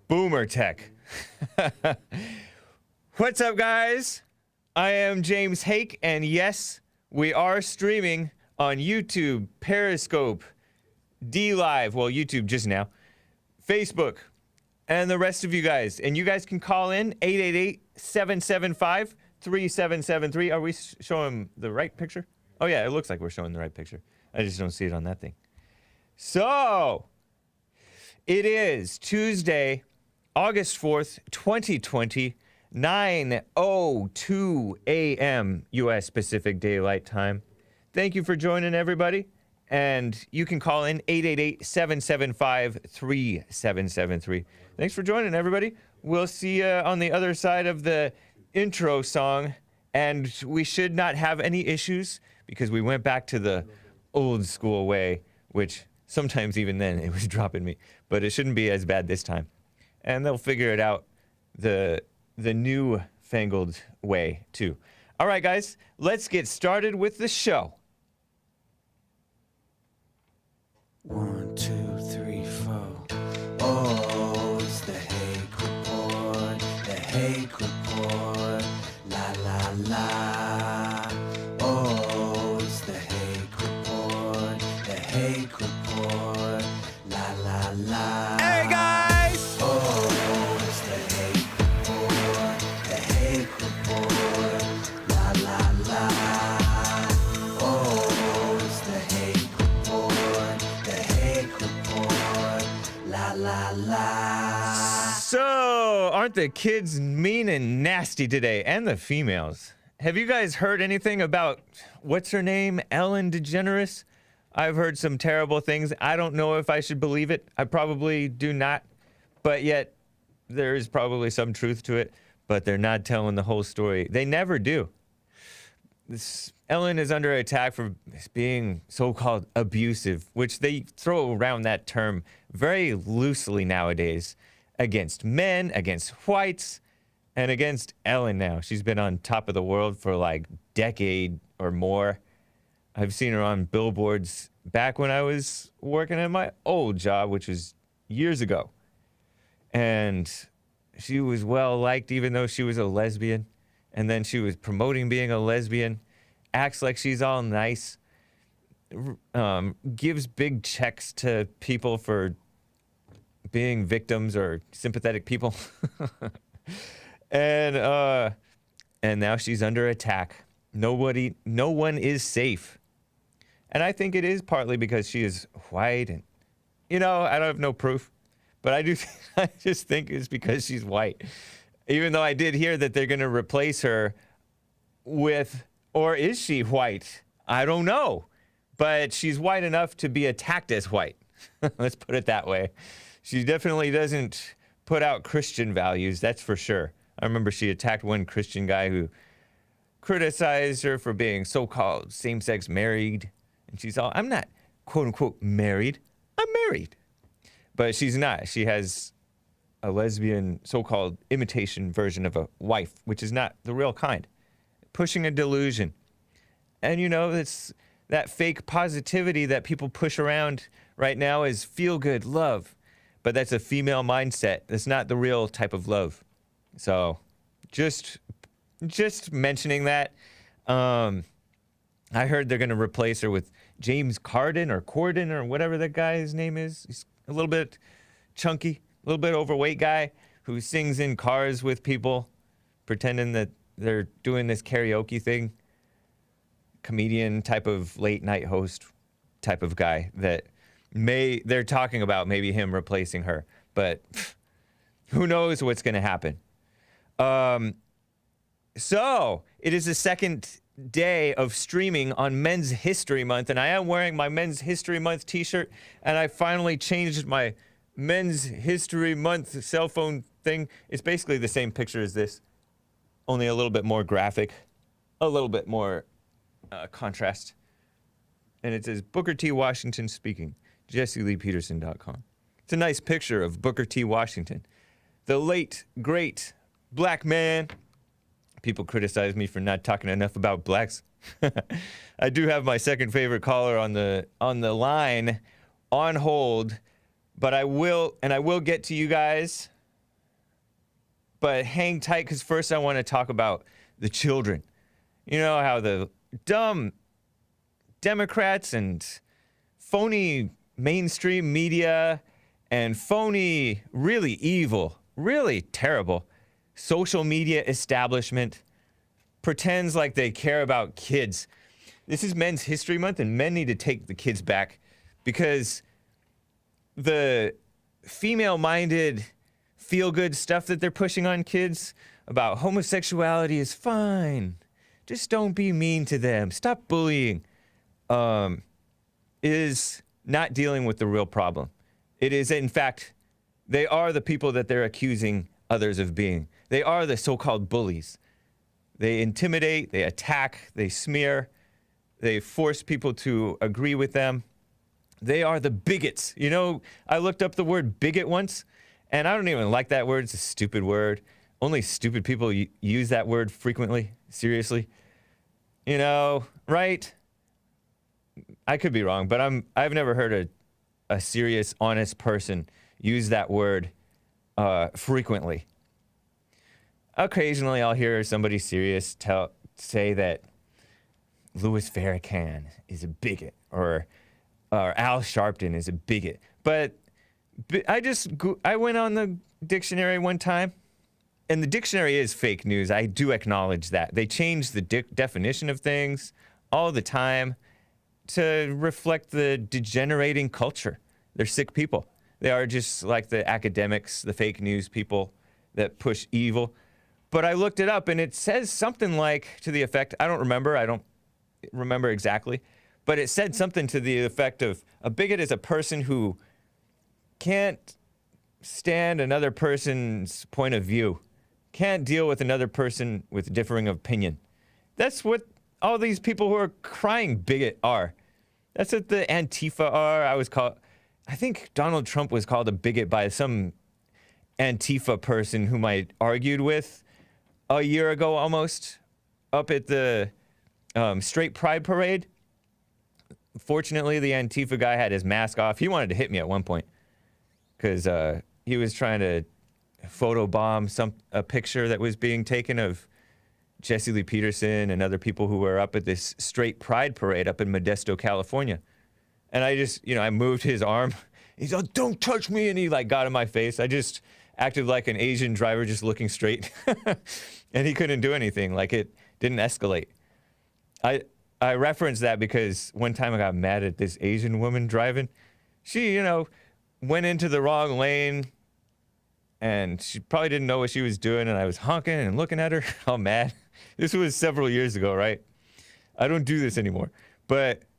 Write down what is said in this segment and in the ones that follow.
Boomer tech. What's up, guys? I am James Hake, and yes, we are streaming on YouTube, Periscope, DLive, well, YouTube just now, Facebook, and the rest of you guys. And you guys can call in 888-775-3773. Are we showing the right picture? Oh, yeah, it looks like we're showing the right picture. I just don't see it on that thing. So, it is Tuesday, August 4th, 2020, 9:02 a.m. U.S. Pacific Daylight Time. Thank you for joining, everybody. And you can call in 888-775-3773. Thanks for joining, everybody. We'll see you on the other side of the intro song. And we should not have any issues because we went back to the old school way, which sometimes even then it was dropping me. But it shouldn't be as bad this time. And they'll figure it out the new fangled way, too. All right, guys, let's get started with the show. 1, 2, 3, 4. Oh, it's the Hake Report, the Hake Report, la la la. Oh, it's the Hake Report, the Hake Report, la la la. Hey, guys! Oh, it's the Hake Report, the Hake Report, la la la. Oh, it's the Hake Report, the Hake Report, la la la. So, aren't the kids mean and nasty today? And the females. Have you guys heard anything about, what's her name, Ellen DeGeneres? I've heard some terrible things. I don't know if I should believe it. I probably do not. But yet, there is probably some truth to it. But they're not telling the whole story. They never do. Ellen is under attack for being so-called abusive, which they throw around that term very loosely nowadays against men, against whites, and against Ellen now. She's been on top of the world for like a decade or more. I've seen her on billboards back when I was working at my old job, which was years ago. And she was well liked even though she was a lesbian. And then she was promoting being a lesbian, acts like she's all nice, gives big checks to people for being victims or sympathetic people. And now she's under attack. No one is safe. And I think it is partly because she is white and, I don't have no proof, but I just think it's because she's white. Even though I did hear that they're going to replace her with, or is she white? I don't know. But she's white enough to be attacked as white. Let's put it that way. She definitely doesn't put out Christian values, that's for sure. I remember she attacked one Christian guy who criticized her for being so-called same-sex married. And she's all, I'm not, quote-unquote, married. I'm married. But she's not. She has a lesbian, so-called imitation version of a wife, which is not the real kind. Pushing a delusion. And it's that fake positivity that people push around right now is feel-good love. But that's a female mindset. That's not the real type of love. So, just mentioning that. I heard they're going to replace her with James Corden or whatever that guy's name is. He's a little bit chunky, a little bit overweight guy who sings in cars with people, pretending that they're doing this karaoke thing. Comedian type of late night host type of guy that they're talking about maybe him replacing her, but who knows what's going to happen. So it is the second day of streaming on Men's History Month, and I am wearing my Men's History Month t-shirt, and I finally changed my Men's History Month cell phone thing. It's basically the same picture as this, only a little bit more graphic, a little bit more contrast. And it says Booker T. Washington speaking. JesseLeePeterson.com. It's a nice picture of Booker T. Washington, the late, great black man. People criticize me for not talking enough about blacks. I do have my second favorite caller on the line, on hold, but I will get to you guys But hang tight, because first I want to talk about the children. You know how the dumb Democrats and phony mainstream media and phony, really evil, really terrible social media establishment pretends like they care about kids. This is Men's History Month, and men need to take the kids back because the female-minded, feel-good stuff that they're pushing on kids about homosexuality is fine. Just don't be mean to them. Stop bullying. Is not dealing with the real problem. It is, in fact, they are the people that they're accusing others of being. They are the so-called bullies. They intimidate, they attack, they smear, they force people to agree with them. They are the bigots. You know, I looked up the word bigot once, and I don't even like that word. It's a stupid word. Only stupid people use that word frequently. Seriously. You know, right? I could be wrong, but I've never heard a serious, honest person use that word frequently. Occasionally, I'll hear somebody serious say that Louis Farrakhan is a bigot, or Al Sharpton is a bigot. But I went on the dictionary one time, and the dictionary is fake news. I do acknowledge that. They change the definition of things all the time to reflect the degenerating culture. They're sick people. They are just like the academics, the fake news people that push evil. But I looked it up, and it says something like, to the effect, I don't remember exactly, but it said something to the effect of, a bigot is a person who can't stand another person's point of view, can't deal with another person with differing opinion. That's what all these people who are crying bigot are. That's what the Antifa are. I think Donald Trump was called a bigot by some Antifa person whom I argued with a year ago almost, up at the Straight Pride Parade. Fortunately, the Antifa guy had his mask off. He wanted to hit me at one point because he was trying to photobomb a picture that was being taken of Jesse Lee Peterson and other people who were up at this Straight Pride Parade up in Modesto, California. And I just, I moved his arm. He's like, "Don't touch me," and he got in my face. I just acted like an Asian driver just looking straight. And he couldn't do anything. Like, it didn't escalate. I referenced that because one time I got mad at this Asian woman driving. She, went into the wrong lane, and she probably didn't know what she was doing, and I was honking and looking at her all mad. This was several years ago, right? I don't do this anymore.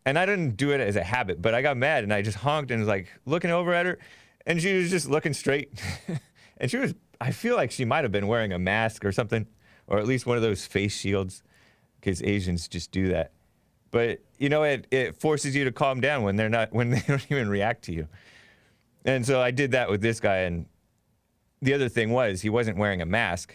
And I didn't do it as a habit, but I got mad, and I just honked and was looking over at her, and she was just looking straight. And I feel like she might have been wearing a mask or something, or at least one of those face shields, because Asians just do that. But, it forces you to calm down when they don't even react to you. And so I did that with this guy, and the other thing was, he wasn't wearing a mask.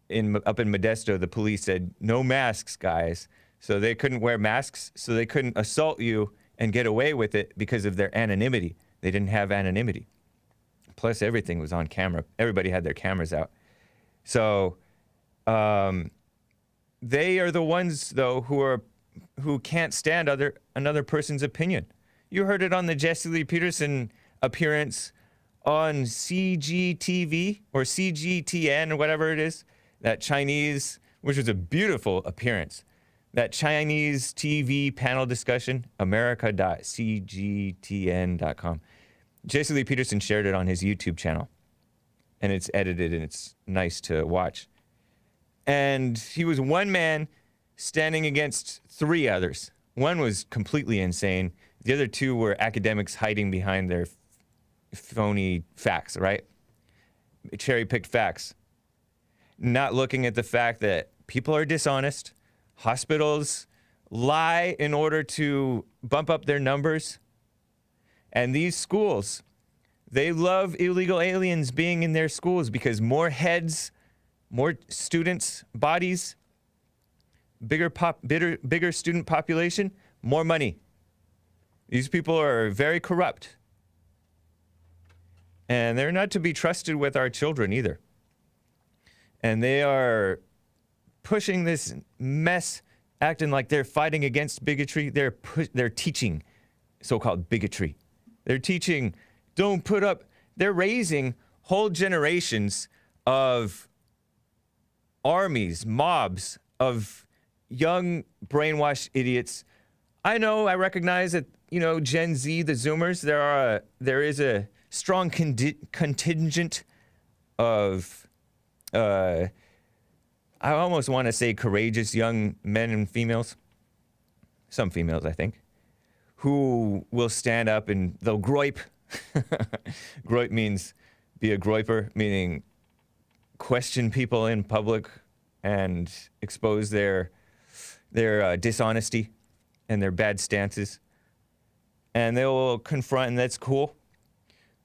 Up in Modesto, the police said, "No masks, guys." So they couldn't wear masks, so they couldn't assault you and get away with it because of their anonymity. They didn't have anonymity. Plus, everything was on camera. Everybody had their cameras out. So they are the ones, though, who can't stand another person's opinion. You heard it on the Jesse Lee Peterson appearance on CGTV or CGTN or whatever it is, that Chinese, which was a beautiful appearance. That Chinese TV panel discussion, america.cgtn.com. Jesse Lee Peterson shared it on his YouTube channel. And it's edited and it's nice to watch. And he was one man standing against three others. One was completely insane. The other two were academics hiding behind their phony facts, right? Cherry-picked facts. Not looking at the fact that people are dishonest. Hospitals lie in order to bump up their numbers. And these schools, they love illegal aliens being in their schools because more heads, more students, bodies, bigger student population, more money. These people are very corrupt. And they're not to be trusted with our children either. and they are pushing this mess, acting like they're fighting against bigotry. They're teaching so-called bigotry. They're teaching, don't put up. They're raising whole generations of armies, mobs of young brainwashed idiots. I know, I recognize that, Gen Z, the Zoomers, there is a strong contingent of, I almost want to say courageous young men and females, some females, I think, who will stand up and they'll groip. Groip means be a groiper, meaning question people in public and expose their dishonesty and their bad stances. And they will confront, and that's cool.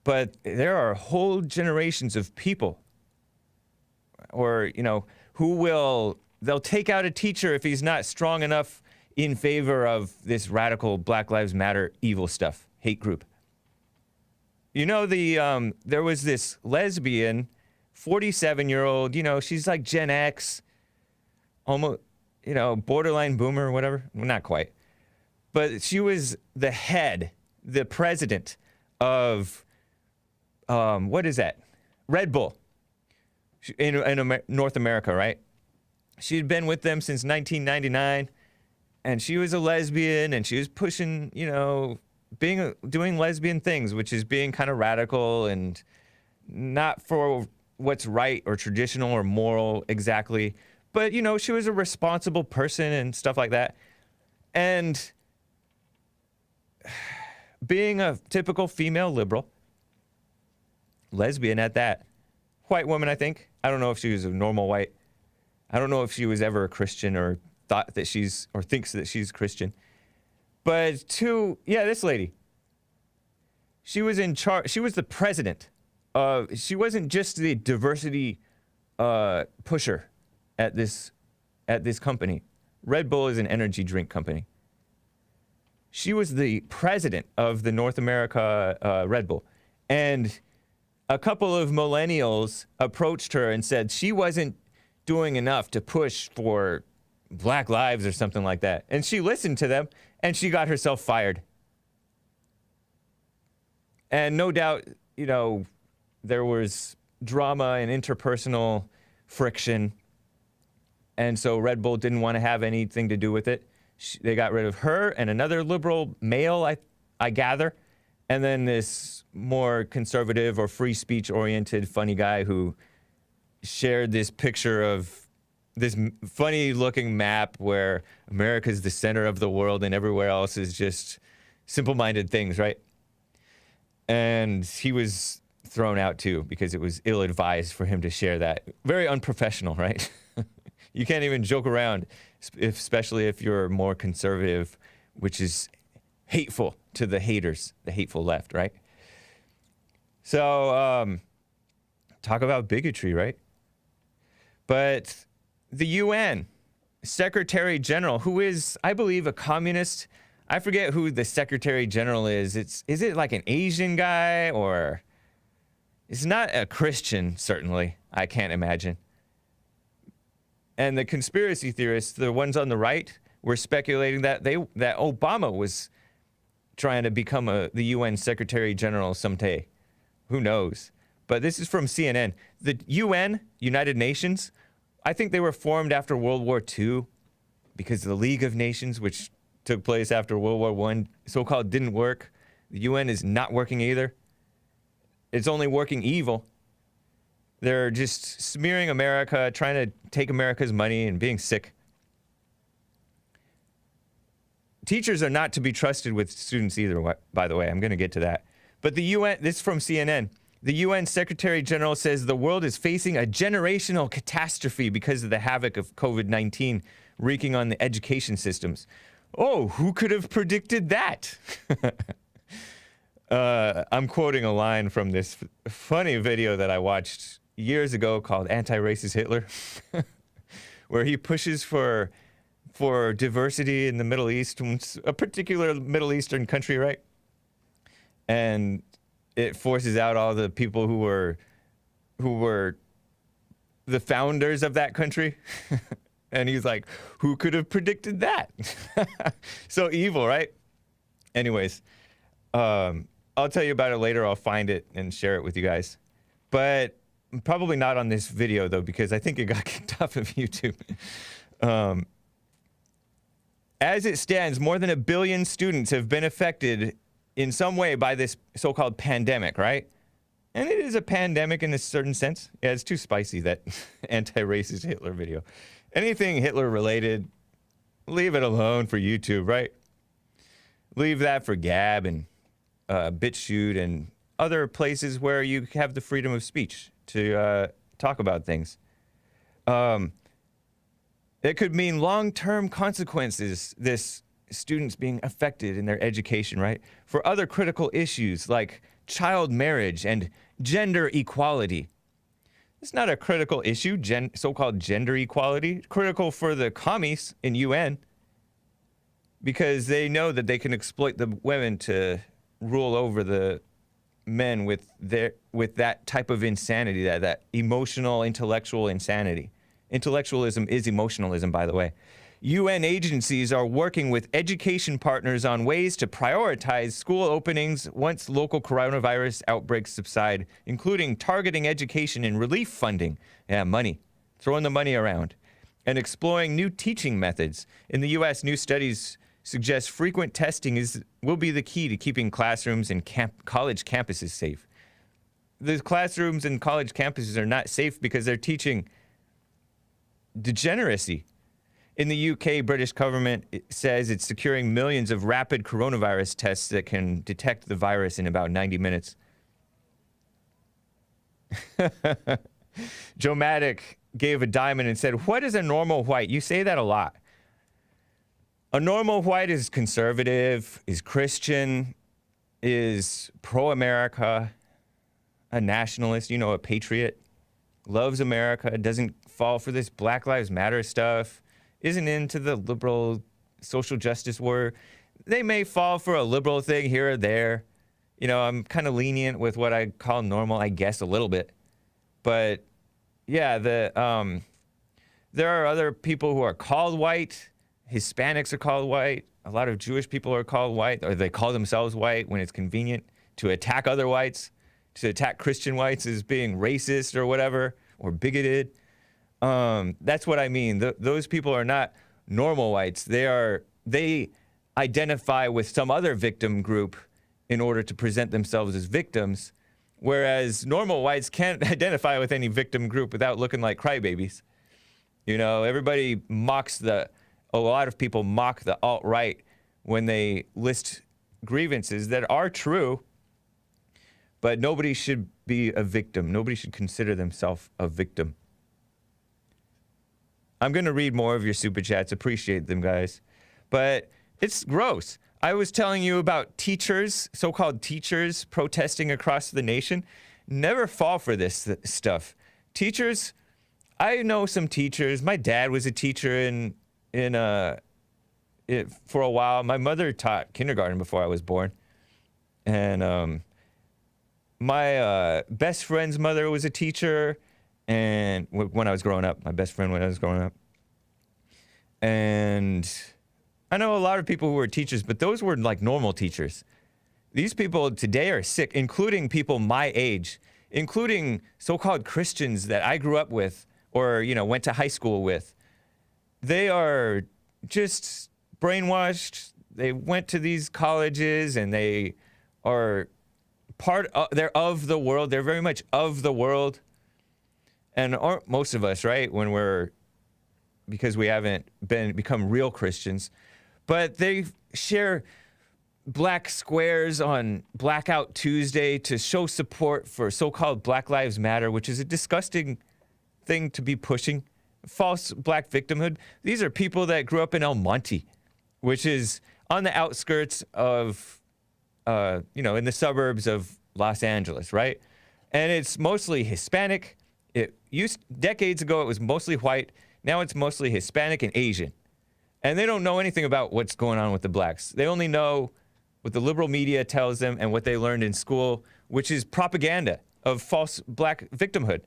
But there are whole generations of people, or, they'll take out a teacher if he's not strong enough in favor of this radical Black Lives Matter evil stuff, hate group. There was this lesbian, 47-year-old, she's like Gen X, almost, borderline boomer or whatever. Well, not quite. But she was the president of, what is that? Red Bull in North America, right? She'd been with them since 1999, and she was a lesbian, and she was pushing, doing lesbian things, which is being kind of radical and not for what's right or traditional or moral exactly. But, she was a responsible person and stuff like that. And being a typical female liberal, lesbian at that, white woman, I think. I don't know if she was a normal white. I don't know if she was ever a Christian or thought that thinks that she's Christian. But this lady, she was in charge. She was the president of, she wasn't just the diversity pusher at this company. Red Bull is an energy drink company. She was the president of the North America Red Bull. And a couple of millennials approached her and said she wasn't doing enough to push for Black lives or something like that. And she listened to them, and she got herself fired. And no doubt, there was drama and interpersonal friction. And so Red Bull didn't want to have anything to do with it. They got rid of her and another liberal male, I gather. And then this more conservative or free speech oriented funny guy who shared this picture of this funny looking map where America's the center of the world and everywhere else is just simple-minded things, right? And he was thrown out too because it was ill-advised for him to share that. Very unprofessional, right? You can't even joke around, especially if you're more conservative, which is hateful to the haters, the hateful left, right? So, talk about bigotry, right? But the UN Secretary General, who is, I believe, a communist. I forget who the Secretary General is. Is it like an Asian guy, or it's not a Christian, certainly. I can't imagine. And the conspiracy theorists, the ones on the right, were speculating that that Obama was trying to become the UN Secretary General someday. Who knows? But this is from CNN. The UN, United Nations, I think they were formed after World War II because the League of Nations, which took place after World War I, so-called didn't work. The UN is not working either. It's only working evil. They're just smearing America, trying to take America's money and being sick. Teachers are not to be trusted with students either, by the way. I'm going to get to that. But the UN, this is from CNN. The UN Secretary General says the world is facing a generational catastrophe because of the havoc of COVID-19 wreaking on the education systems. Oh, who could have predicted that? I'm quoting a line from this funny video that I watched years ago called Anti-Racist Hitler, where he pushes for diversity in the Middle East, a particular Middle Eastern country, right? And it forces out all the people who were the founders of that country. And he's like, who could have predicted that? So evil, right? Anyways, I'll tell you about it later. I'll find it and share it with you guys. But probably not on this video, though, because I think it got kicked off of YouTube. As it stands, more than 1 billion students have been affected in some way by this so-called pandemic, right? And it is a pandemic in a certain sense. Yeah, it's too spicy, that anti-racist Hitler video. Anything Hitler-related, leave it alone for YouTube, right? Leave that for Gab and BitChute and other places where you have the freedom of speech to talk about things. It could mean long-term consequences, this students being affected in their education, right? For other critical issues like child marriage and gender equality. It's not a critical issue, so-called gender equality. Critical for the commies in UN because they know that they can exploit the women to rule over the men with that type of insanity, that emotional, intellectual insanity. Intellectualism is emotionalism, by the way. UN agencies are working with education partners on ways to prioritize school openings once local coronavirus outbreaks subside, including targeting education and relief funding. Yeah, money. Throwing the money around. And exploring new teaching methods. In the US, new studies suggest frequent testing will be the key to keeping classrooms and college campuses safe. The classrooms and college campuses are not safe because they're teaching degeneracy. In the UK, British government says it's securing millions of rapid coronavirus tests that can detect the virus in about 90 minutes. Joe Maddock gave a diamond and said, what is a normal white? You say that a lot. A normal white is conservative, is Christian, is pro-America, a nationalist, a patriot, loves America, doesn't fall for this Black Lives Matter stuff, isn't into the liberal social justice war. They may fall for a liberal thing here or there. I'm kind of lenient with what I call normal, I guess, a little bit. But yeah, there are other people who are called white. Hispanics are called white. A lot of Jewish people are called white, or they call themselves white when it's convenient to attack other whites, to attack Christian whites as being racist or whatever, or bigoted. That's what I mean. Those people are not normal whites. They identify with some other victim group in order to present themselves as victims, whereas normal whites can't identify with any victim group without looking like crybabies. Everybody mocks a lot of people mock the alt-right when they list grievances that are true, but nobody should be a victim. Nobody should consider themselves a victim. I'm going to read more of your super chats. Appreciate them, guys. But it's gross. I was telling you about teachers, so-called teachers, protesting across the nation. Never fall for this stuff. Teachers, I know some teachers. My dad was a teacher for a while. My mother taught kindergarten before I was born. And my best friend's mother was a teacher. And when I was growing up, my best friend when I was growing up. And I know a lot of people who were teachers, but those were like normal teachers. These people today are sick, including people my age, including so-called Christians that I grew up with or, went to high school with. They are just brainwashed. They went to these colleges and they are they're of the world. They're very much of the world. And aren't most of us, right? Because we haven't become real Christians. But they share black squares on Blackout Tuesday to show support for so-called Black Lives Matter, which is a disgusting thing to be pushing. False black victimhood. These are people that grew up in El Monte, which is on the outskirts of, in the suburbs of Los Angeles, right? And it's mostly Hispanic. Decades ago, it was mostly white. Now it's mostly Hispanic and Asian. And they don't know anything about what's going on with the blacks. They only know what the liberal media tells them and what they learned in school, which is propaganda of false black victimhood.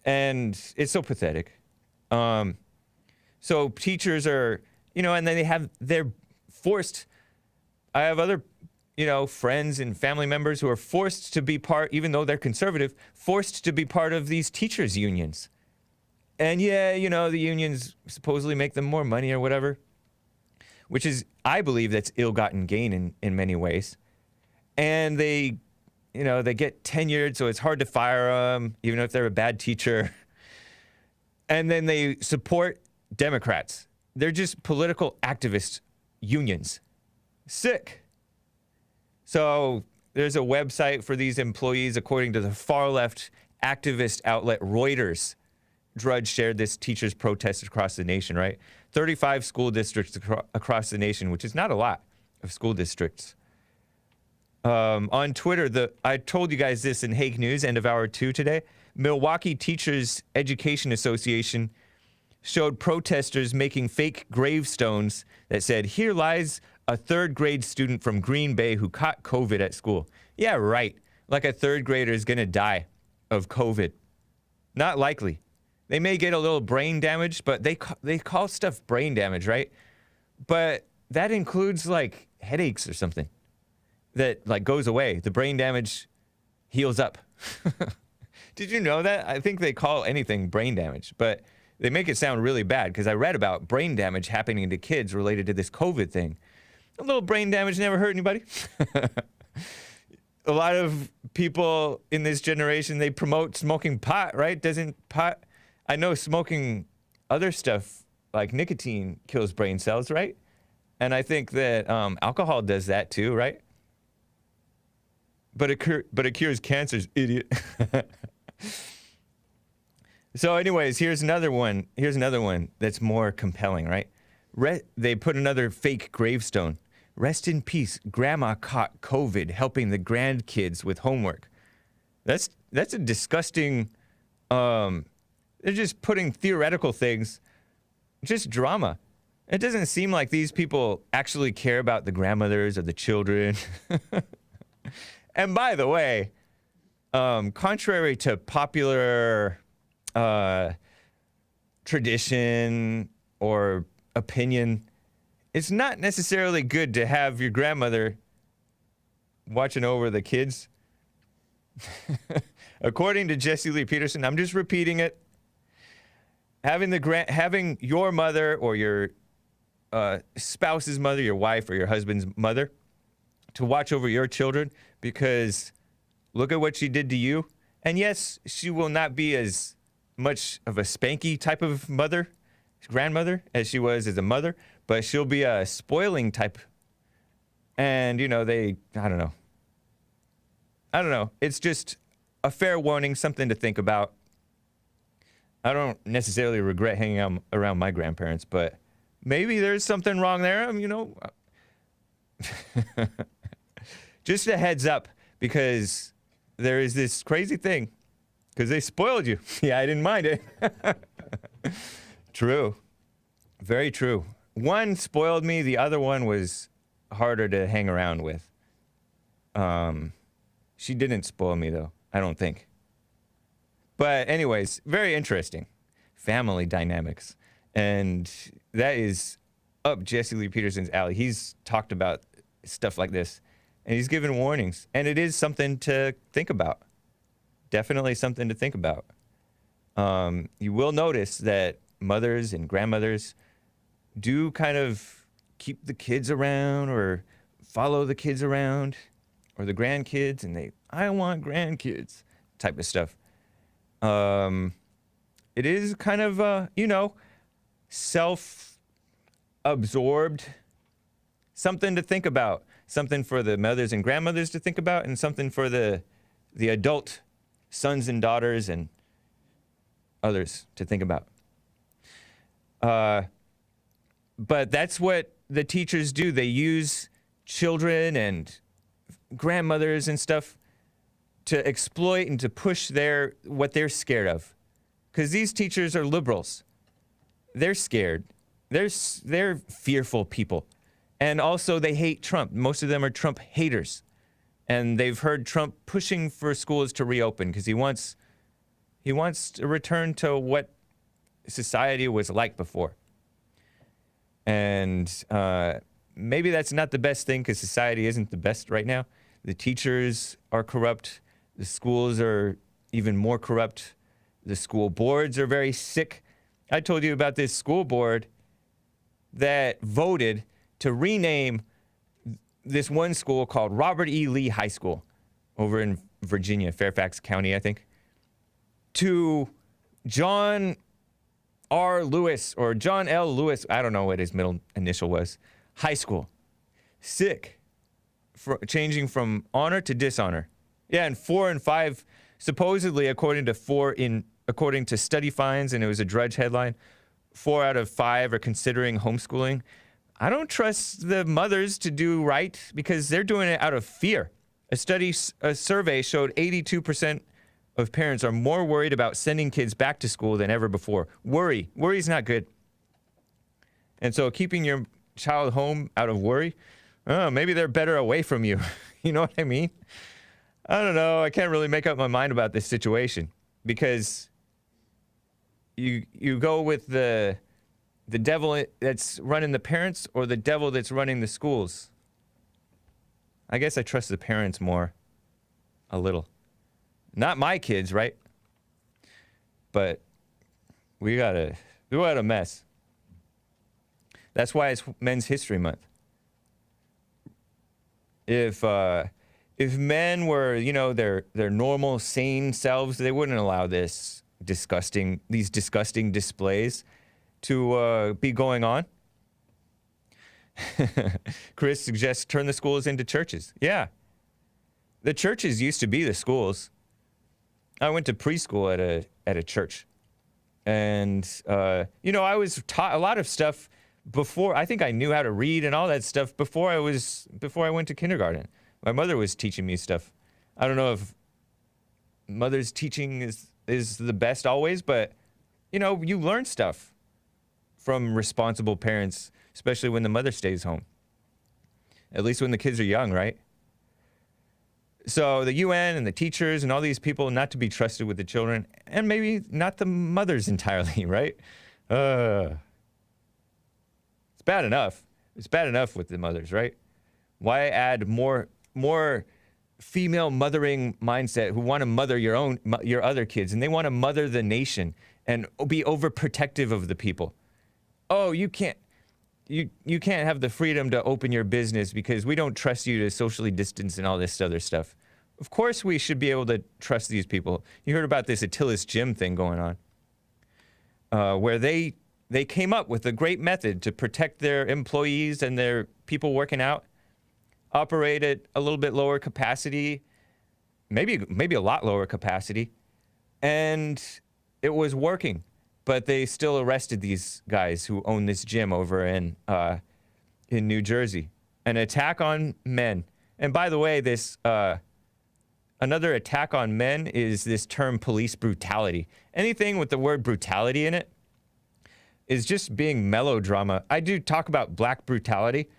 And it's so pathetic. So teachers are, and then they're forced. I have other, friends and family members who are forced to be part, even though they're conservative, forced to be part of these teachers' unions. And yeah, the unions supposedly make them more money or whatever, which is, I believe that's ill-gotten gain in many ways. And they get tenured, so it's hard to fire them, even if they're a bad teacher. And then they support Democrats. They're just political activist unions. Sick. So there's a website for these employees, according to the far-left activist outlet Reuters. Drudge shared this teachers' protest across the nation, right? 35 school districts across the nation, which is not a lot of school districts. On Twitter, I told you guys this in Hake News, end of hour 2 today. Milwaukee Teachers Education Association showed protesters making fake gravestones that said, "Here lies a third grade student from Green Bay who caught COVID at school." Yeah, right. Like a third grader is going to die of COVID. Not likely. They may get a little brain damage, but they call stuff brain damage, right? But that includes like headaches or something that like goes away. The brain damage heals up. Did you know that? I think they call anything brain damage, but they make it sound really bad because I read about brain damage happening to kids related to this COVID thing. A little brain damage never hurt anybody. A lot of people in this generation, they promote smoking pot, right? Doesn't pot... I know smoking other stuff like nicotine kills brain cells, right? And I think that alcohol does that too, right? But it cures cancers, idiot. So anyways, here's another one that's more compelling, right? They put another fake gravestone. "Rest in peace, Grandma caught COVID helping the grandkids with homework." That's a disgusting... They're just putting theoretical things, just drama. It doesn't seem like these people actually care about the grandmothers or the children. And by the way, contrary to popular tradition or opinion, it's not necessarily good to have your grandmother watching over the kids. According to Jesse Lee Peterson, I'm just repeating it. Having your mother or your spouse's mother, your wife or your husband's mother, to watch over your children, because look at what she did to you. And yes, she will not be as much of a spanky type of grandmother, as she was as a mother, but she'll be a spoiling type. And, I don't know. It's just a fair warning, something to think about. I don't necessarily regret hanging out around my grandparents, but maybe there's something wrong there. Just a heads up, because there is this crazy thing, because they spoiled you. Yeah, I didn't mind it. True. Very true. One spoiled me. The other one was harder to hang around with. She didn't spoil me, though, I don't think. But anyways, very interesting. Family dynamics. And that is up Jesse Lee Peterson's alley. He's talked about stuff like this, and he's given warnings. And it is something to think about. Definitely something to think about. You will notice that mothers and grandmothers do kind of keep the kids around or follow the kids around or the grandkids, and I want grandkids type of stuff. It is kind of, self-absorbed, something to think about, something for the mothers and grandmothers to think about, and something for the adult sons and daughters and others to think about. But that's what the teachers do. They use children and grandmothers and stuff to exploit and to push what they're scared of. Because these teachers are liberals. They're scared. They're fearful people. And also they hate Trump. Most of them are Trump haters. And they've heard Trump pushing for schools to reopen because he wants He wants to return to what society was like before. And maybe that's not the best thing because society isn't the best right now. The teachers are corrupt. The schools are even more corrupt. The school boards are very sick. I told you about this school board that voted to rename this one school called Robert E. Lee High School over in Virginia, Fairfax County, I think, to John R. Lewis or John L. Lewis, I don't know what his middle initial was, high school. Sick. Changing from honor to dishonor. Yeah, and 4 and 5, supposedly according to study finds, and it was a Drudge headline, 4 out of 5 are considering homeschooling. I don't trust the mothers to do right because they're doing it out of fear. A survey showed 82% of parents are more worried about sending kids back to school than ever before. Worry's not good. And so keeping your child home out of worry, maybe they're better away from you. You know what I mean? I don't know. I can't really make up my mind about this situation because you go with the devil that's running the parents or the devil that's running the schools. I guess I trust the parents more, a little. Not my kids, right? But we got a mess. That's why it's Men's History Month. If men were, their normal, sane selves, they wouldn't allow these disgusting displays to be going on. Chris suggests turn the schools into churches. Yeah. The churches used to be the schools. I went to preschool at a church. And, I was taught a lot of stuff before. I think I knew how to read and all that stuff before I went to kindergarten. My mother was teaching me stuff. I don't know if mother's teaching is the best always, but, you learn stuff from responsible parents, especially when the mother stays home. At least when the kids are young, right? So the UN and the teachers and all these people not to be trusted with the children, and maybe not the mothers entirely, right? It's bad enough. It's bad enough with the mothers, right? Why add more female mothering mindset who want to mother your other kids, and they want to mother the nation and be overprotective of the people? Oh, you can't have the freedom to open your business because we don't trust you to socially distance and all this other stuff. Of course we should be able to trust these people. You heard about this Attila's Gym thing going on, where they came up with a great method to protect their employees and their people working out, operate at a little bit lower capacity, maybe a lot lower capacity, and it was working. But they still arrested these guys who own this gym over in New Jersey. An attack on men. And by the way, this another attack on men is this term police brutality. Anything with the word brutality in it is just being melodrama. I do talk about black brutality,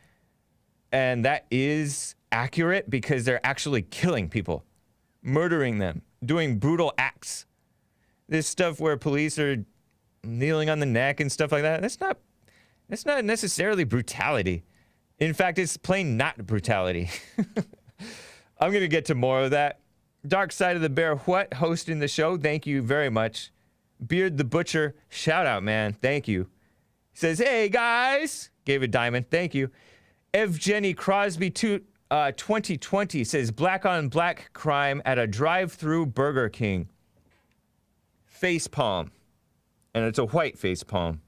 and that is accurate because they're actually killing people, murdering them, doing brutal acts. This stuff where police are kneeling on the neck and stuff like that, that's not necessarily brutality. In fact, it's plain not brutality. I'm going to get to more of that. Dark Side of the Bear, what? Hosting the show. Thank you very much. Beard the Butcher, shout out, man. Thank you. Says, hey, guys. Gave a diamond. Thank you. Evgeny Crosby 2020 says, black on black crime at a drive-through Burger King. Face palm. And it's a white face palm.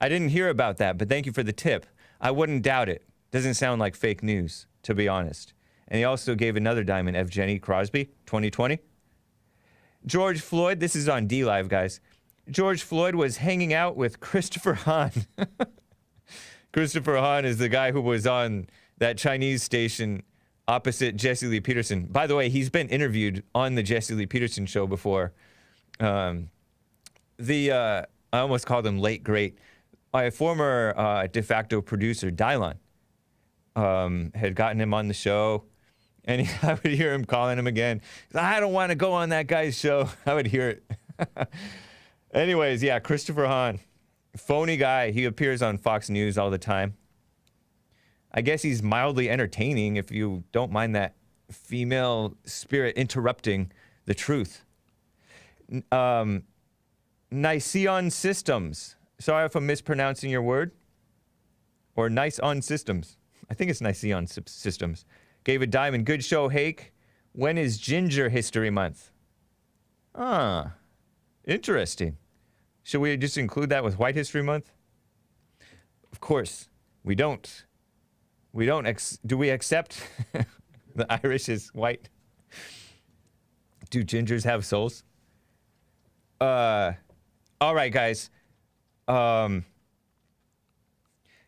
I didn't hear about that, but thank you for the tip. I wouldn't doubt it. Doesn't sound like fake news, to be honest. And he also gave another diamond, Evgeny Crosby, 2020. George Floyd, this is on DLive, guys. George Floyd was hanging out with Christopher Hahn. Christopher Hahn is the guy who was on that Chinese station opposite Jesse Lee Peterson. By the way, he's been interviewed on the Jesse Lee Peterson show before. I almost called him late great. My former de facto producer, Dylon, had gotten him on the show. And I would hear him calling him again. I don't want to go on that guy's show. I would hear it. Anyways, yeah, Christopher Hahn. Phony guy. He appears on Fox News all the time. I guess he's mildly entertaining if you don't mind that female spirit interrupting the truth. Niceon Systems. Sorry if I'm mispronouncing your word. Or Nice on Systems. I think it's Niceon Systems. Gave a diamond. Good show, Hake. When is Ginger History Month? Ah, interesting. Should we just include that with White History Month? Of course, we don't. Do we accept the Irish is white? Do gingers have souls? All right, guys.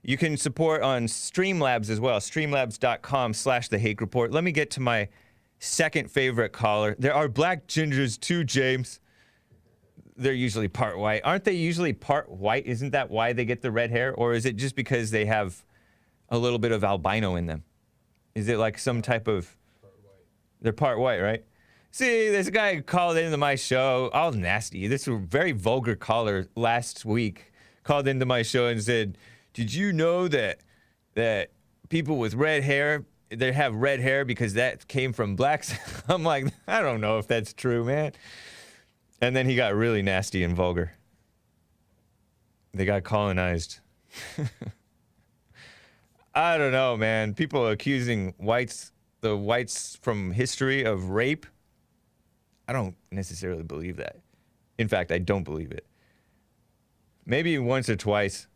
You can support on Streamlabs as well. Streamlabs.com/The Hake Report. Let me get to my second favorite caller. There are black gingers too, James. They're usually part white. Aren't they usually part white? Isn't that why they get the red hair? Or is it just because they have a little bit of albino in them? Is it like some type of... They're part white, right? See, this guy called into my show, all nasty. This was a very vulgar caller last week. Called into my show and said, did you know that people with red hair, they have red hair because that came from blacks? I'm like, I don't know if that's true, man. And then he got really nasty and vulgar. They got colonized. I don't know, man. People accusing the whites from history of rape. I don't necessarily believe that. In fact, I don't believe it. Maybe once or twice.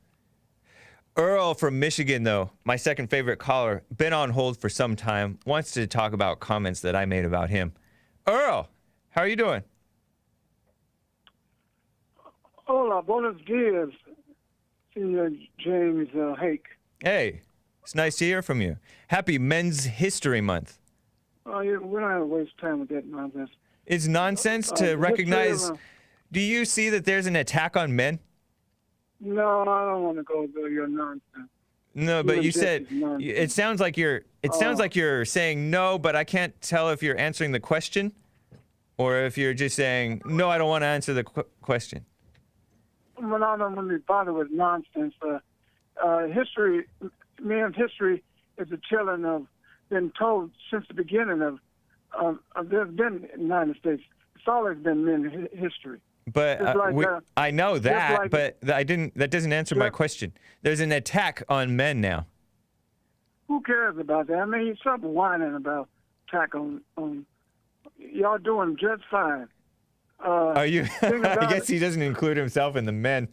Earl from Michigan, though, my second favorite caller, been on hold for some time, wants to talk about comments that I made about him. Earl, how are you doing? Hola, buenos dias, Senor James Hake. Hey, it's nice to hear from you. Happy Men's History Month. Oh, yeah, we don't have to waste time with that nonsense. It's nonsense to recognize... Do you see that there's an attack on men? No, I don't want to go to your nonsense. No, but you said... It sounds like you're... It sounds like you're saying no, but I can't tell if you're answering the question or if you're just saying, no, I don't want to answer the question. Well, I don't really bother with nonsense. History, men's history is a telling of, been told since the beginning of there's been in the United States. It's always been men's history. But I know that, but that doesn't answer my question. There's an attack on men now. Who cares about that? I mean, you stop whining about attack on y'all doing just fine. Are you? I guess he doesn't include himself in the men.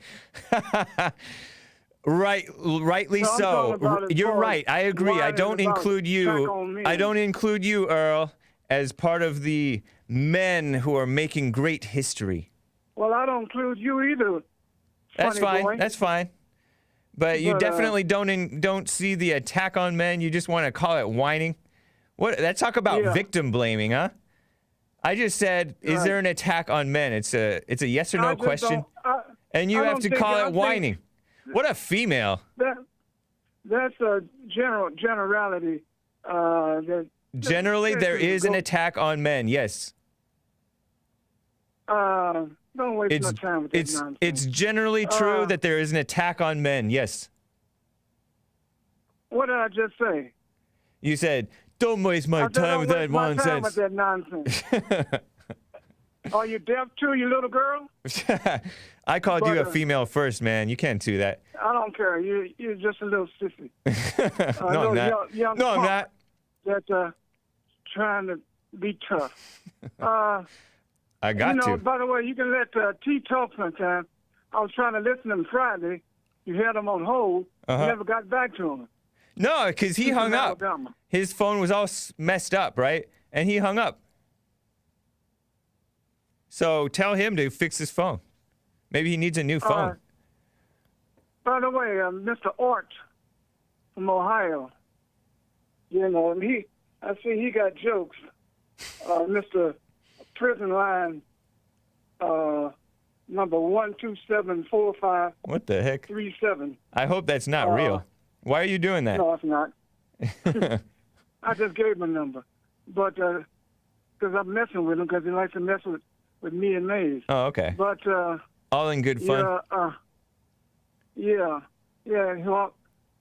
Rightly No, so. You're right. I agree. I don't include you. I don't include you, Earl, as part of the men who are making great history. Well, I don't include you either. That's fine. Boy. That's fine. But you definitely don't see the attack on men. You just want to call it whining. What? Let's talk about victim blaming, huh? I just said, is there an attack on men? It's a yes or no question, and you have to call it whining. What a female. That's a generality. Generally, there is an attack on men. Yes. Don't waste my time with that nonsense. It's generally true that there is an attack on men. Yes. What did I just say? You said, don't waste my time with that nonsense. Are you deaf too, you little girl? I called you a female first, man. You can't do that. I don't care. You're just a little sissy. No, I'm not. No, I'm not. That's trying to be tough. I got to. By the way, you can let T talk sometime. I was trying to listen to him Friday. You had him on hold. You never got back to him. No, because he hung up. His phone was all messed up, right? And he hung up. So tell him to fix his phone. Maybe he needs a new phone. By the way, Mr. Ort from Ohio, I see he got jokes. Mr. Prison Line, number 12745. What the heck? 37. I hope that's not real. Why are you doing that? No, it's not. I just gave him a number. but because I'm messing with him because he likes to mess with me and Maze. Oh, okay. But All in good fun. Yeah,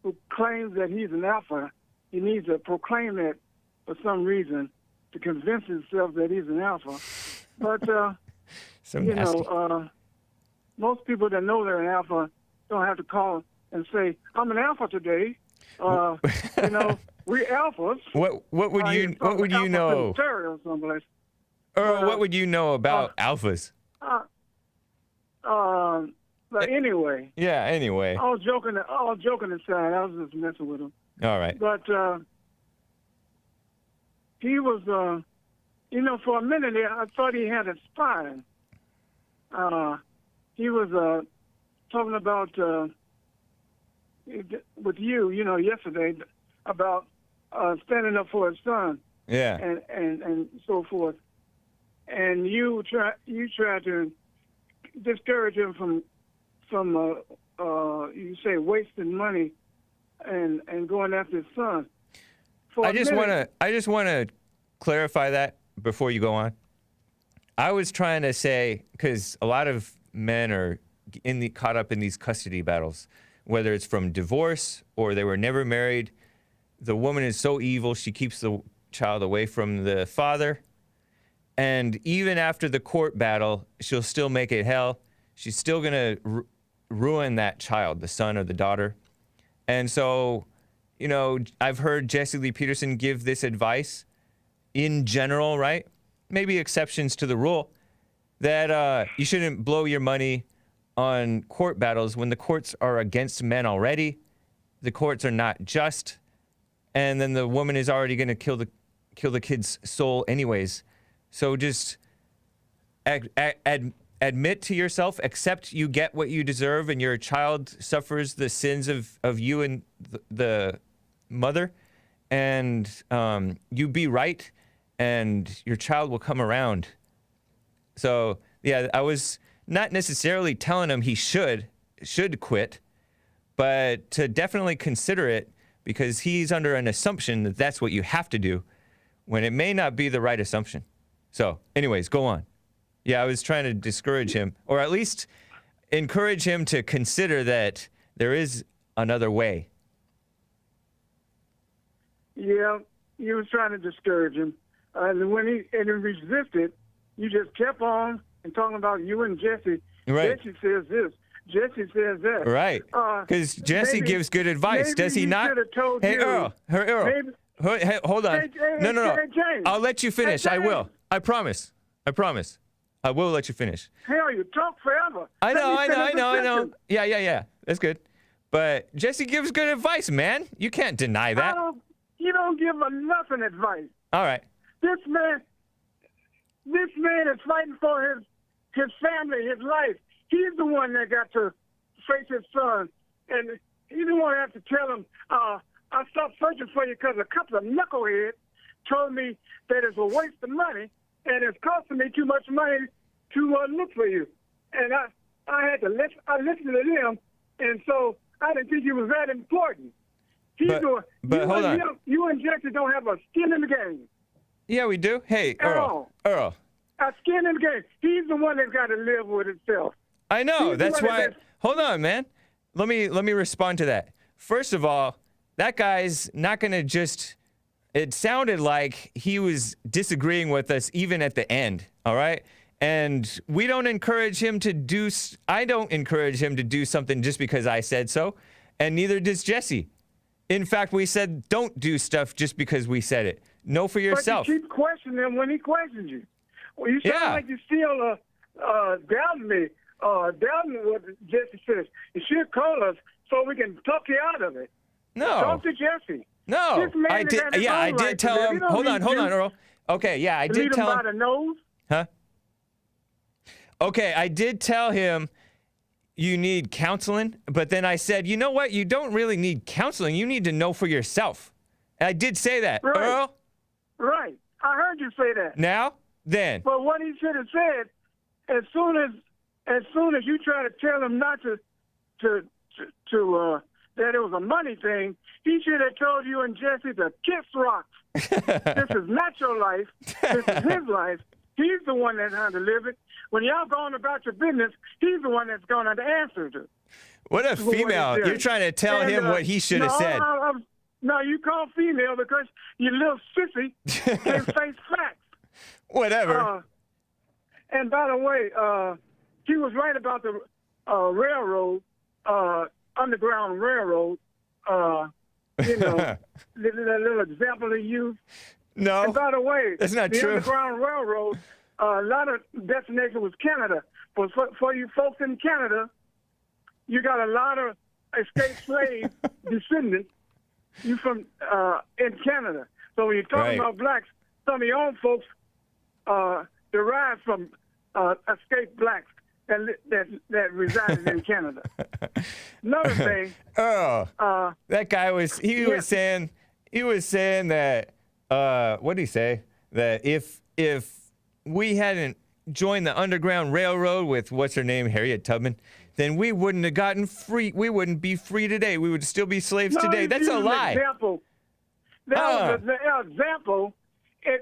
who claims that he's an alpha. He needs to proclaim it for some reason to convince himself that he's an alpha. But So nasty. most people that know they're an alpha don't have to call and say, "I'm an alpha today." We alphas. What would you know? Or someplace. Earl, what would you know about alphas? But anyway. Yeah. Anyway. All joking aside, I was just messing with him. All right. But he was, for a minute there, I thought he had a spine. He was talking about with you, yesterday about standing up for his son. Yeah. And so forth. And you try to discourage him from you say wasting money and going after his son. I just want to clarify that before you go on. I was trying to say, because a lot of men are caught up in these custody battles, whether it's from divorce or they were never married. The woman is so evil, she keeps the child away from the father. And even after the court battle, she'll still make it hell. She's still going to ruin that child, the son or the daughter. And so, I've heard Jesse Lee Peterson give this advice in general, right? Maybe exceptions to the rule, that you shouldn't blow your money on court battles when the courts are against men already. The courts are not just. And then the woman is already going to kill the kid's soul anyways. So just admit to yourself, accept you get what you deserve, and your child suffers the sins of you and the mother, and you be right, and your child will come around. So, yeah, I was not necessarily telling him he should quit, but to definitely consider it, because he's under an assumption that that's what you have to do, when it may not be the right assumption. So, anyways, go on. Yeah, I was trying to discourage him, or at least encourage him to consider that there is another way. Yeah, you was trying to discourage him. And when he resisted, you just kept on and talking about you and Jesse. Right. Jesse says this. Jesse says that. Right. Because Jesse gives good advice, does he not? Hey, Earl. Hey, hold on. No. James. I'll let you finish. I will. I promise. I will let you finish. Hell, you talk forever. I know. Yeah. That's good. But Jesse gives good advice, man. You can't deny that. You don't give enough advice. All right. This man is fighting for his family, his life. He's the one that got to face his son. And he's the one that has to tell him, I stopped searching for you because a couple of knuckleheads told me that it's a waste of money and it's costing me too much money to look for you. And I had to listen to him, and so I didn't think he was that important. But hold on. You and Jesse don't have a skin in the game. Yeah, we do. Hey, Earl. A skin in the game. He's the one that's got to live with himself. I know. That's why. Hold on, man. Let me respond to that. First of all, that guy's not going to just. It sounded like he was disagreeing with us even at the end. All right. And we don't encourage him to do. I don't encourage him to do something just because I said so, and neither does Jesse. In fact, we said don't do stuff just because we said it. Know for yourself. But you keep questioning him when he questions you. Well, you sound like you still doubting me. Doubting what Jesse says. You should call us so we can talk you out of it. No. Talk to Jesse. No. I did. Yeah, I did tell him. Hold on, Earl. Okay, yeah, I did tell him. By the nose? Huh? Okay, I did tell him you need counseling, but then I said, you know what? You don't really need counseling. You need to know for yourself. And I did say that. Right. Earl? Right. I heard you say that. Now? Then? But what he should have said, as soon as you try to tell him not to that it was a money thing, he should have told you and Jesse to kiss rocks. This is not your life. This is his life. He's the one that's going to live it. When y'all going about your business, he's the one that's going to answer to. What a female. You're trying to tell him what he should have said. No, you call female because you little sissy can't face facts. Whatever. And by the way, he was right about the railroad, Underground Railroad. You know, that little example he used. No, and by the way, that's not the true. Underground Railroad, a lot of destination was Canada. But for you folks in Canada, you got a lot of escaped slave descendants. You from in Canada. So when you're talking about blacks, some of your own folks derived from escaped blacks that resided in Canada. Another thing. Oh, that guy was saying that what did he say? That if we hadn't joined the Underground Railroad with what's her name, Harriet Tubman, then we wouldn't have gotten free. We wouldn't be free today. We would still be slaves today. That's a lie. Example. That was an example.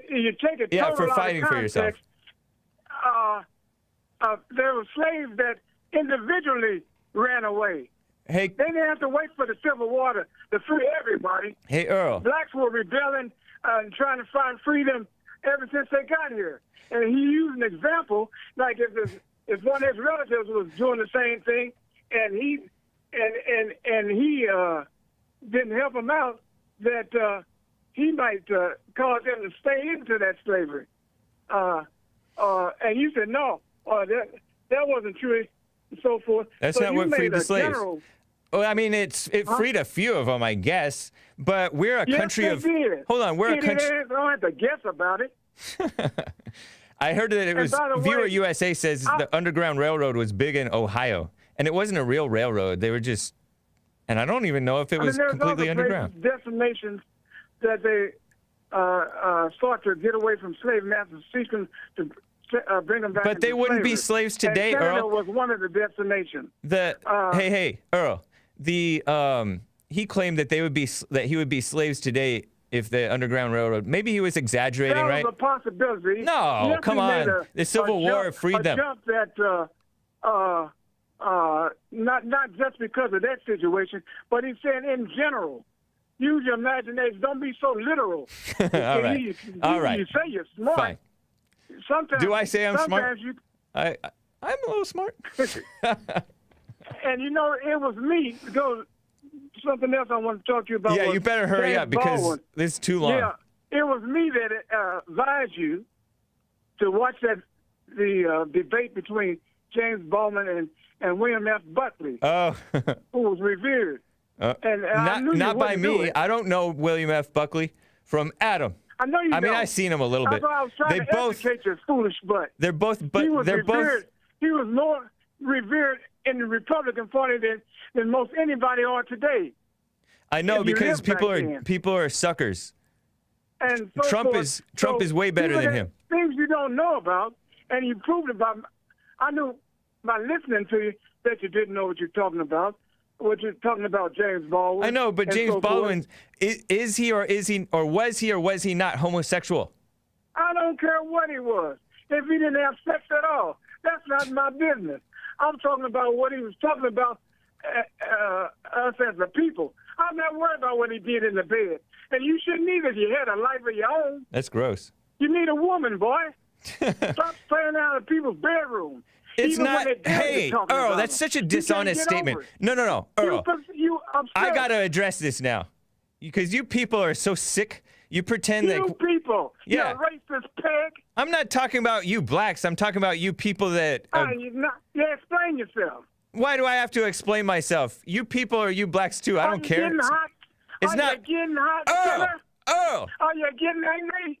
You take it for fighting for yourself. There were slaves that individually ran away. Hey, they didn't have to wait for the Civil War to free everybody. Hey, Earl. Blacks were rebelling and trying to find freedom ever since they got here. And he used an example, like if one of his relatives was doing the same thing, and he didn't help him out, that he might cause them to stay into that slavery. And you said no, that wasn't true, and so forth. That's so not what freed the slaves. General, well, I mean, it freed a few of them, I guess. But we're a country of. Did. Hold on, we're a country. I don't have to guess about it. I heard that it was. Viewer USA says the Underground Railroad was big in Ohio, and it wasn't a real railroad. They were just, and I don't even know if it was completely underground. Destinations that they sought to get away from slave masters, seeking to bring them back. But they wouldn't be slaves today, and Canada Earl. was one of the destinations. Hey, Earl. He claimed that he would be slaves today if the Underground Railroad. Maybe he was exaggerating, right? That was a possibility. No, yes, come on. The Civil War freed them. Jump that, not just because of that situation, but he's saying in general. Use your imagination. Don't be so literal. All right. You say you're smart. Fine. Sometimes. Do I say I'm smart? I'm a little smart. And you know, it was me. Go something else I want to talk to you about. Yeah, you better hurry up because this is too long. Yeah, it was me that advised you to watch the debate between James Baldwin and William F. Buckley, who was revered. Not by me. I don't know William F. Buckley from Adam. I know you don't. I mean, I've seen him a little bit. That's why I was trying to educate your foolish butt. They're both, but they're both. He was more revered in the Republican Party than most anybody are today. I know because people are suckers. And so Trump is way better than him. Things you don't know about, and you proved about. I knew by listening to you that you didn't know what you're talking about. What you're talking about, James Baldwin. I know, but James Baldwin, is he or was he not homosexual? I don't care what he was. If he didn't have sex at all, that's not my business. I'm talking about what he was talking about us as a people. I'm not worried about what he did in the bed. And you shouldn't either if you had a life of your own. That's gross. You need a woman, boy. Stop playing out in people's bedroom. It's not. Hey, Earl, that's such a dishonest statement. No, Earl. I got to address this now. Because you people are so sick. You pretend that. You people. Yeah. You're racist pig. I'm not talking about you blacks. I'm talking about you people that. Explain yourself. Why do I have to explain myself? You people are you blacks too. I don't care. Getting hot? It's are not. You getting hot? Earl. Are you getting angry?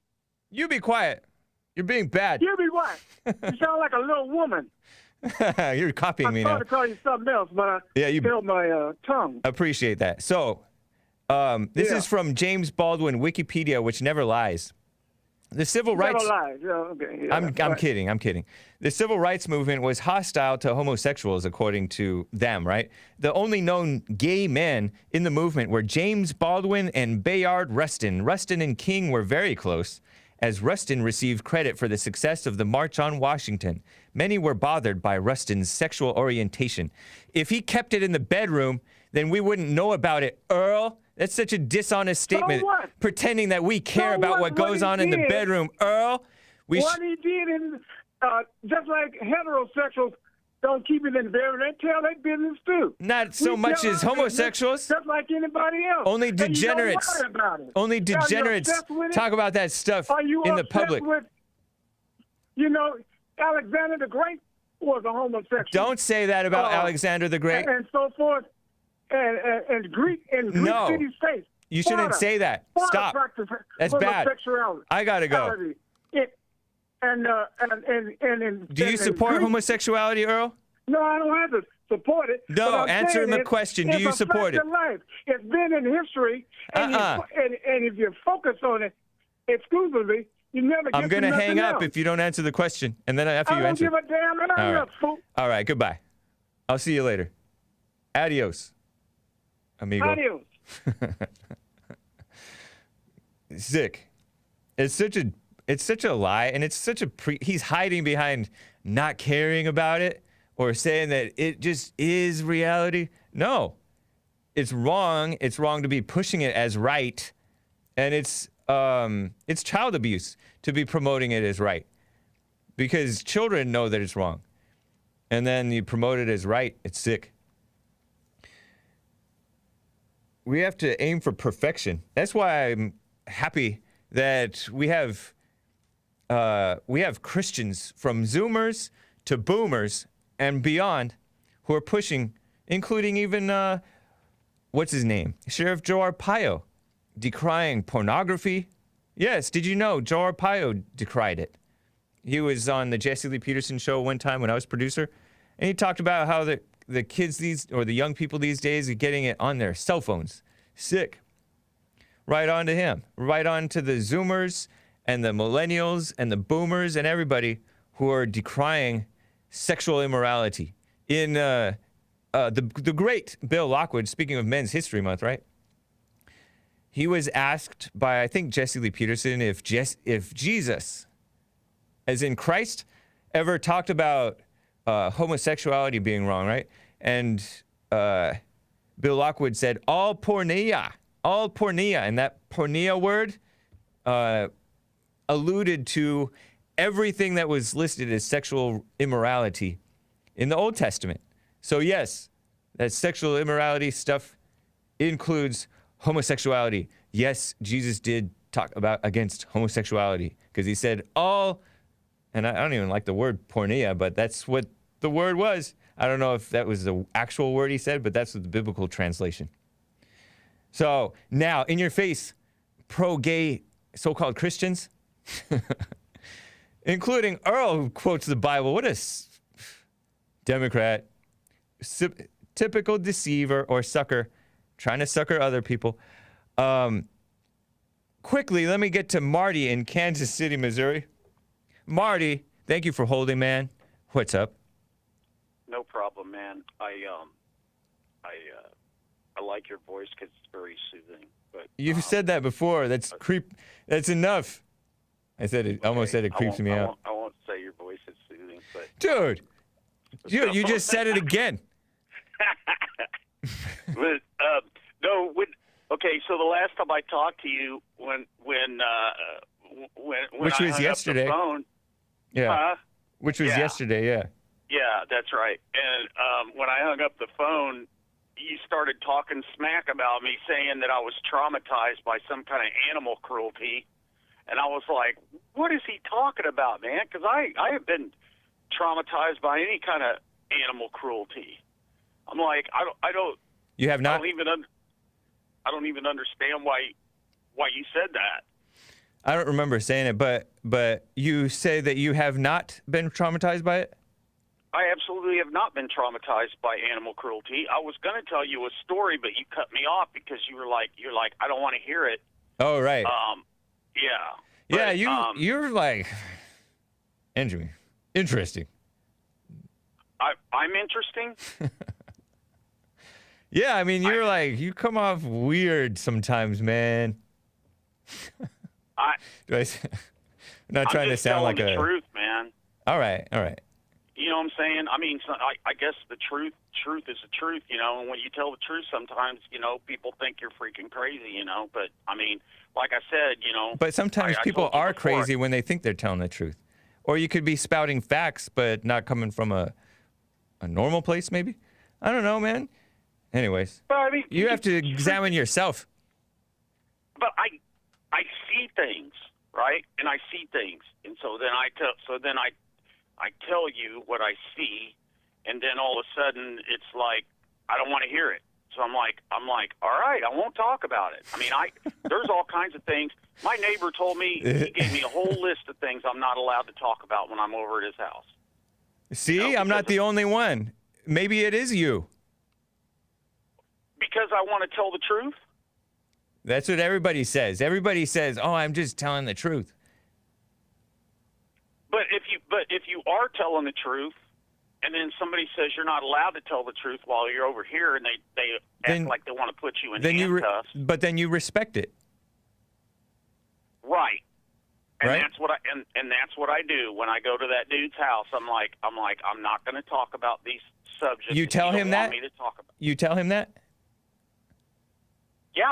You be quiet. You're being bad. You be what? You sound like a little woman. You're copying me now. I tried to call you something else, but I held my tongue. Appreciate that. So, this is from James Baldwin Wikipedia, which never lies. The civil rights. Lies. Yeah, okay. Yeah, I'm kidding. I'm kidding. The civil rights movement was hostile to homosexuals, according to them, right? The only known gay men in the movement were James Baldwin and Bayard Rustin. Rustin and King were very close, as Rustin received credit for the success of the March on Washington. Many were bothered by Rustin's sexual orientation. If he kept it in the bedroom, then we wouldn't know about it, Earl. That's such a dishonest statement. So what? Pretending that we care about what goes on in the bedroom, Earl. What he did is just like heterosexuals don't keep it in the bedroom. They tell their business too. Not so much as homosexuals. Just like anybody else. Only And you don't degenerates. worry about it. Only Are you degenerates obsessed with it? talk about that stuff Are you in the obsessed public. With, Alexander the Great was a homosexual. Don't say that about Alexander the Great. And so forth. And Greek No. city-states. You shouldn't say that. Stop. That's bad. I gotta go. Do you support homosexuality, Earl? No, I don't have to support it. No, But I'm answer saying the it's- question. it's Do you a support fact it? of life. It's been in history, and, and if you focus on it exclusively, you never get I'm to gonna nothing hang up else. if you don't answer the question, and then after I you don't answer. give a damn, and All I'm right. not fool. All right, goodbye. I'll see you later. Adios, amigo. Adios. Sick. It's such a lie, and it's such a he's hiding behind not caring about it or saying that it just is reality. No. It's wrong. It's wrong to be pushing it as right. And it's child abuse to be promoting it as right. Because children know that it's wrong. And then you promote it as right. It's sick. We have to aim for perfection. That's why I'm happy that we have Christians from Zoomers to Boomers and beyond who are pushing, including even what's his name, Sheriff Joe Arpaio, decrying pornography. Yes, did you know Joe Arpaio decried it? He was on the Jesse Lee Peterson show one time when I was producer, and he talked about how the kids the young people these days are getting it on their cell phones. Sick. Right on to him. Right on to the Zoomers and the Millennials and the Boomers and everybody who are decrying sexual immorality. In the great Bill Lockwood, speaking of Men's History Month, right? He was asked by, I think, Jesse Lee Peterson if Jesus, as in Christ, ever talked about homosexuality being wrong, right? And Bill Lockwood said, all porneia. And that porneia word alluded to everything that was listed as sexual immorality in the Old Testament. So yes, that sexual immorality stuff includes homosexuality. Yes, Jesus did talk about against homosexuality because he said all, and I don't even like the word porneia, but that's what the word was. I don't know if that was the actual word he said, but that's the biblical translation. So now, in your face, pro-gay so-called Christians, including Earl, who quotes the Bible. What a Democrat, typical deceiver or sucker, trying to sucker other people. Quickly, let me get to Marty in Kansas City, Missouri. Marty, thank you for holding, man. What's up? No problem, man. I like your voice because it's very soothing. But You've said that before. That's That's enough. I said it. Almost said it creeps me out. I won't say your voice is soothing, but Dude, you just said it again. but no. Okay, so the last time I talked to you, when Which I was hung yesterday. up the phone, Yeah. Which was Yeah. yesterday. Yeah. Yeah, that's right. And when I hung up the phone, you started talking smack about me, saying that I was traumatized by some kind of animal cruelty. And I was like, what is he talking about, man? Because I have been traumatized by any kind of animal cruelty. I'm like, I don't. You have not. I don't even understand why you said that. I don't remember saying it, but you say that you have not been traumatized by it? I absolutely have not been traumatized by animal cruelty. I was going to tell you a story, but you cut me off because you're like, I don't want to hear it. Oh, right. Yeah. Yeah, But, you're like interesting. I'm interesting. Yeah, I mean, you're like, you come off weird sometimes, man. I I'm not trying I'm to just sound telling like the a. truth, man. All right. You know what I'm saying? I mean, so I guess the truth is the truth, you know. And when you tell the truth, sometimes, you know, people think you're freaking crazy, you know. But I mean, like I said, you know. But sometimes I people told you are before. crazy when they think they're telling the truth, or you could be spouting facts, but not coming from a normal place, maybe. I don't know, man. Anyways, But I mean, you have to examine yourself. But I see things, right? And I see things, and so then I tell you what I see, and then all of a sudden it's like I don't want to hear it. So I'm like, all right, I won't talk about it. I mean, there's all kinds of things. My neighbor told me, he gave me a whole list of things I'm not allowed to talk about when I'm over at his house. See, You know, I'm not the only one. Maybe it is you. Because I want to tell the truth. That's what everybody says. Everybody says, "Oh, I'm just telling the truth." But if you are telling the truth, and then somebody says you're not allowed to tell the truth while you're over here, and they act like they want to put you in handcuffs. But then you respect it. Right. And Right? that's what I do when I go to that dude's house. I'm like I'm not going to talk about these subjects. You tell him that? Want me to talk about. You tell him that? Yeah,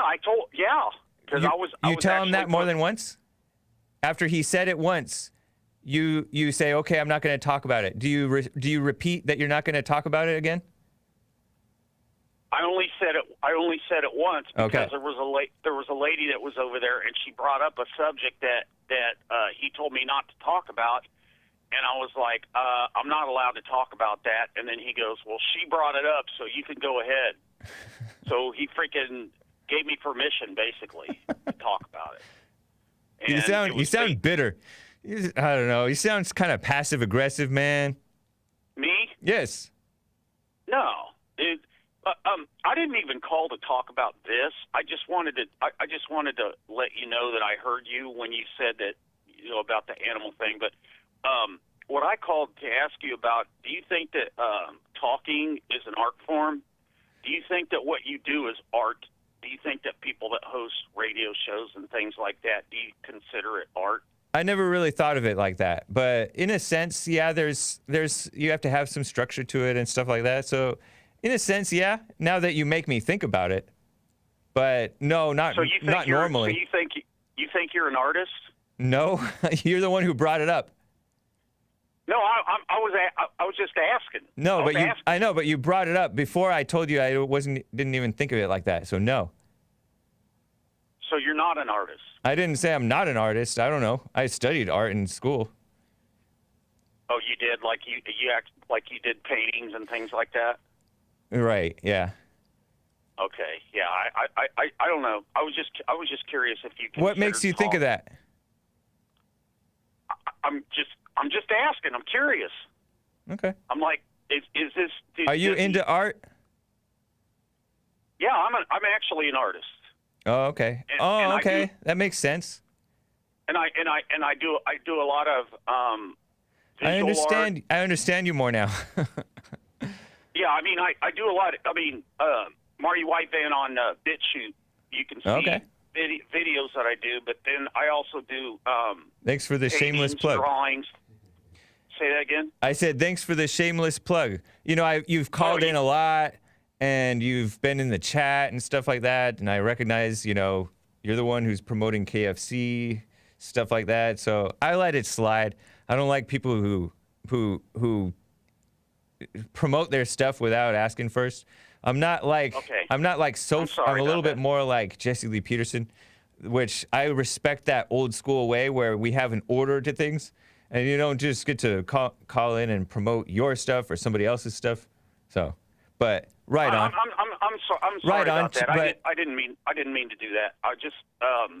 because I was. You tell him that more than once? After he said it once, you say, "Okay, I'm not going to talk about it." Do you repeat that you're not going to talk about it again? I only said it once because Okay. there was a lady that was over there, and she brought up a subject that he told me not to talk about, and I was like, I'm not allowed to talk about that. And then he goes, well, she brought it up, so you can go ahead. So he freaking gave me permission, basically, to talk about it. And You sound bitter. I don't know. You sound kind of passive aggressive, man. Me? Yes. No. I didn't even call to talk about this. I just wanted to let you know that I heard you when you said that, you know, about the animal thing. But what I called to ask you about, do you think that talking is an art form? Do you think that what you do is art? Do you think that people that host radio shows and things like that, do you consider it art? I never really thought of it like that, but in a sense, yeah, there's you have to have some structure to it and stuff like that. So in a sense, yeah, now that you make me think about it. But no, not normally. So you think you're an artist? No, you're the one who brought it up. No, I was just asking. No, but I know, but you brought it up before I told you I didn't even think of it like that. So no. So you're not an artist. I didn't say I'm not an artist. I don't know. I studied art in school. Oh, you did? Like you act like you did paintings and things like that? Right, yeah. Okay. Yeah, I don't know. I was just curious if you What makes you think of that? I'm just asking. I'm curious. Okay. I'm like, is this? Are you into art? Yeah, I'm actually an artist. Oh, okay. And okay. That makes sense. And I do a lot of I understand. art. I understand you more now. Yeah, I mean, I do a lot. Marty White Van on BitChute. You can see videos that I do, but then I also do. Thanks for the shameless plug. Drawings. Say that again. I said thanks for the shameless plug. You know, you've called in a lot, and you've been in the chat and stuff like that, and I recognize, you know, you're the one who's promoting KFC, stuff like that. So I let it slide. I don't like people who promote their stuff without asking first. I'm not like I'm a little bit more like Jesse Lee Peterson, which I respect that old school way where we have an order to things, and you don't just get to call in and promote your stuff or somebody else's stuff. So, but right on. I'm sorry right about on, that. but I didn't mean to do that. I just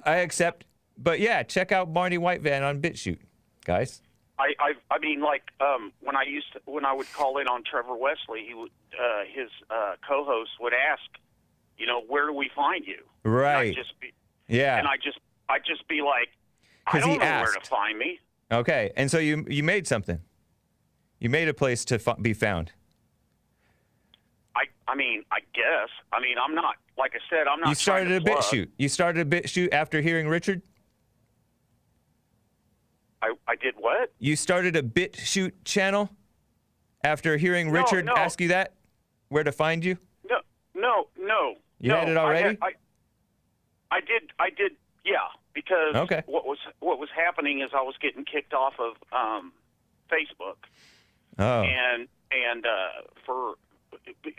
I accept. But yeah, check out Marty White Van on BitChute, guys. I mean, like when I would call in on Trevor Wesley, he would his co-host would ask, you know, where do we find you? Right. And I'd just be, yeah. And I just be like, I Because don't he know asked. where to find me. Okay, and so you made something. You made a place to be found. I mean, I guess. I mean, I'm not, like I said, I'm not You started trying a to bit plug. shoot. You started a bit shoot after hearing Richard? I did what? You started a bit shoot channel after hearing No, Richard no. ask you that? Where to find you? No. You had it already? I did, yeah, because Okay. what was happening is I was getting kicked off of Facebook. Oh. And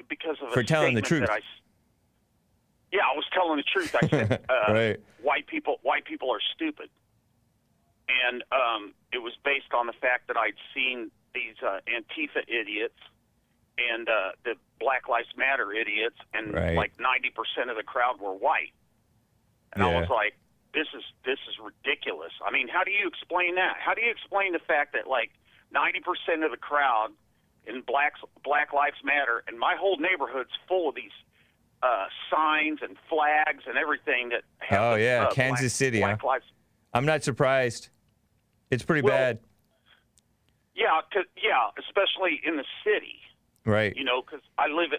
because of For a telling the statement truth. that I was telling the truth. I said Right. white people are stupid, and it was based on the fact that I'd seen these Antifa idiots and the Black Lives Matter idiots, and Right. like 90% of the crowd were white, and I Yeah. was like, this is ridiculous. I mean, how do you explain that? How do you explain the fact that like 90% of the crowd in Black Lives Matter, and my whole neighborhood's full of these signs and flags and everything that have Oh, the, yeah, Kansas City, Black huh? Lives. I'm not surprised. It's pretty Well, bad. Yeah, especially in the city. Right. You know, because I live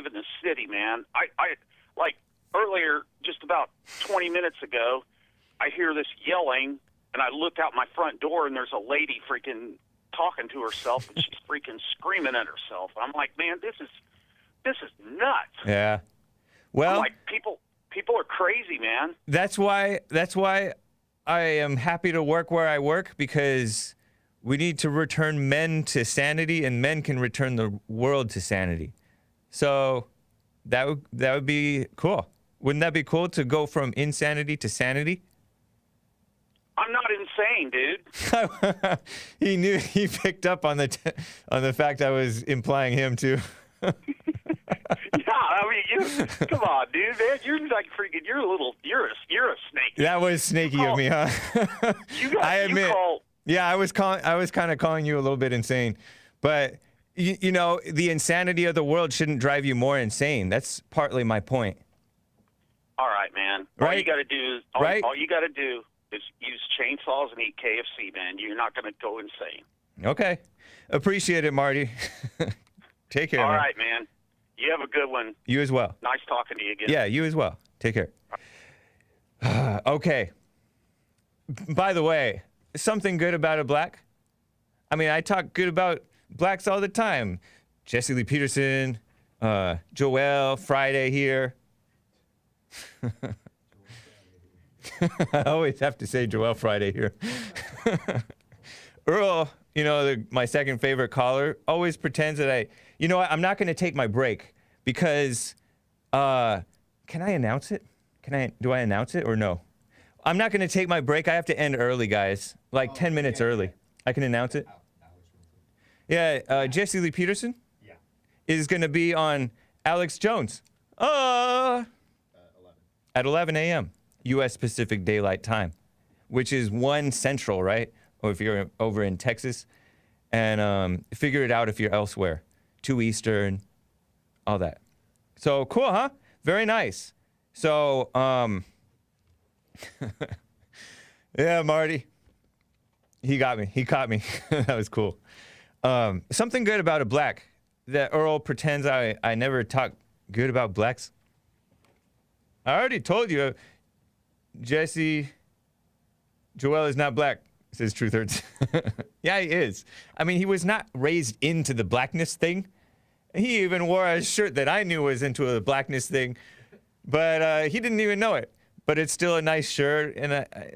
in the city, man. I like earlier, just about 20 minutes ago, I hear this yelling, and I look out my front door, and there's a lady freaking talking to herself, and she's freaking screaming at herself. I'm like, man, this is nuts. Yeah. Well, I'm like, people are crazy, man. that's why I am happy to work where I work, because we need to return men to sanity, and men can return the world to sanity. So that would be cool. Wouldn't that be cool to go from insanity to sanity? I'm not insane, dude. He picked up on the fact I was implying him too. Yeah, I mean, come on, dude, man. You're like freaking. You're a snake. That was snaky of me, huh? I admit. Yeah, I was kind of calling you a little bit insane, but you know, the insanity of the world shouldn't drive you more insane. That's partly my point. All right, man. All Right? you got to do is Right? all you got to do is use chainsaws and eat KFC, man. You're not going to go insane. Okay, appreciate it, Marty. Take care, All man. right, man. You have a good one. You as well. Nice talking to you again. Yeah, you as well. Take care. Okay. By the way, something good about a black? I mean, I talk good about blacks all the time. Jesse Lee Peterson, Joel, Friday here. I always have to say Joel Friday here. Earl, you know, my second favorite caller, always pretends that you know what, I'm not going to take my break because, can I announce it? Do I announce it or no? I'm not going to take my break. I have to end early, guys. Like 10 minutes early. I can announce it. Yeah, Jesse Lee Peterson is going to be on Alex Jones. At 11 a.m. U.S. Pacific Daylight Time, which is 1 Central, right? Or if you're over in Texas. And figure it out if you're elsewhere. 2 Eastern, all that. So cool, huh? Very nice. So, yeah, Marty. He got me. He caught me. That was cool. Something good about a black that Earl pretends I never talk good about blacks. I already told you, Jesse, Joel is not black, says Truth Hurts. Yeah, he is. I mean, he was not raised into the blackness thing. He even wore a shirt that I knew was into a blackness thing, but he didn't even know it. But it's still a nice shirt, and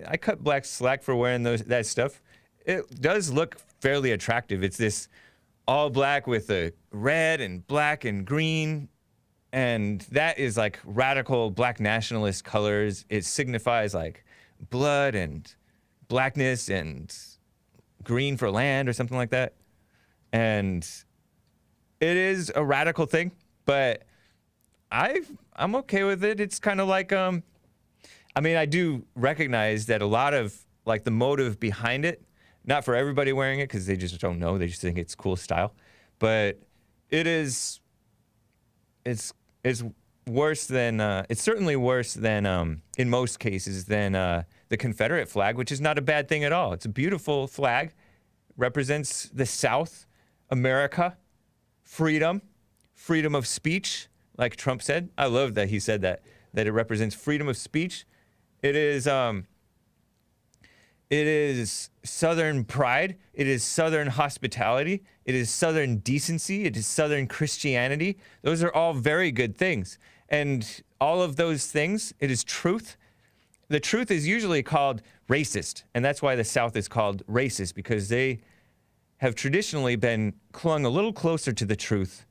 I cut black slack for wearing that stuff. It does look fairly attractive. It's this all black with a red and black and green, and that is like radical black nationalist colors. It signifies like blood and blackness and green for land or something like that. And it is a radical thing, but I'm okay with it. It's kind of like I mean, I do recognize that a lot of like the motive behind it, not for everybody wearing it because they just don't know. They just think it's cool style, but it's worse than it's certainly worse than in most cases than the Confederate flag, which is not a bad thing at all. It's a beautiful flag, represents the South, America, freedom of speech, like Trump said. I love that he said that it represents freedom of speech. It is Southern pride. It is Southern hospitality. It is Southern decency. It is Southern Christianity. Those are all very good things. And all of those things, it is truth. The truth is usually called racist. And that's why the South is called racist, because they have traditionally been clung a little closer to the truth,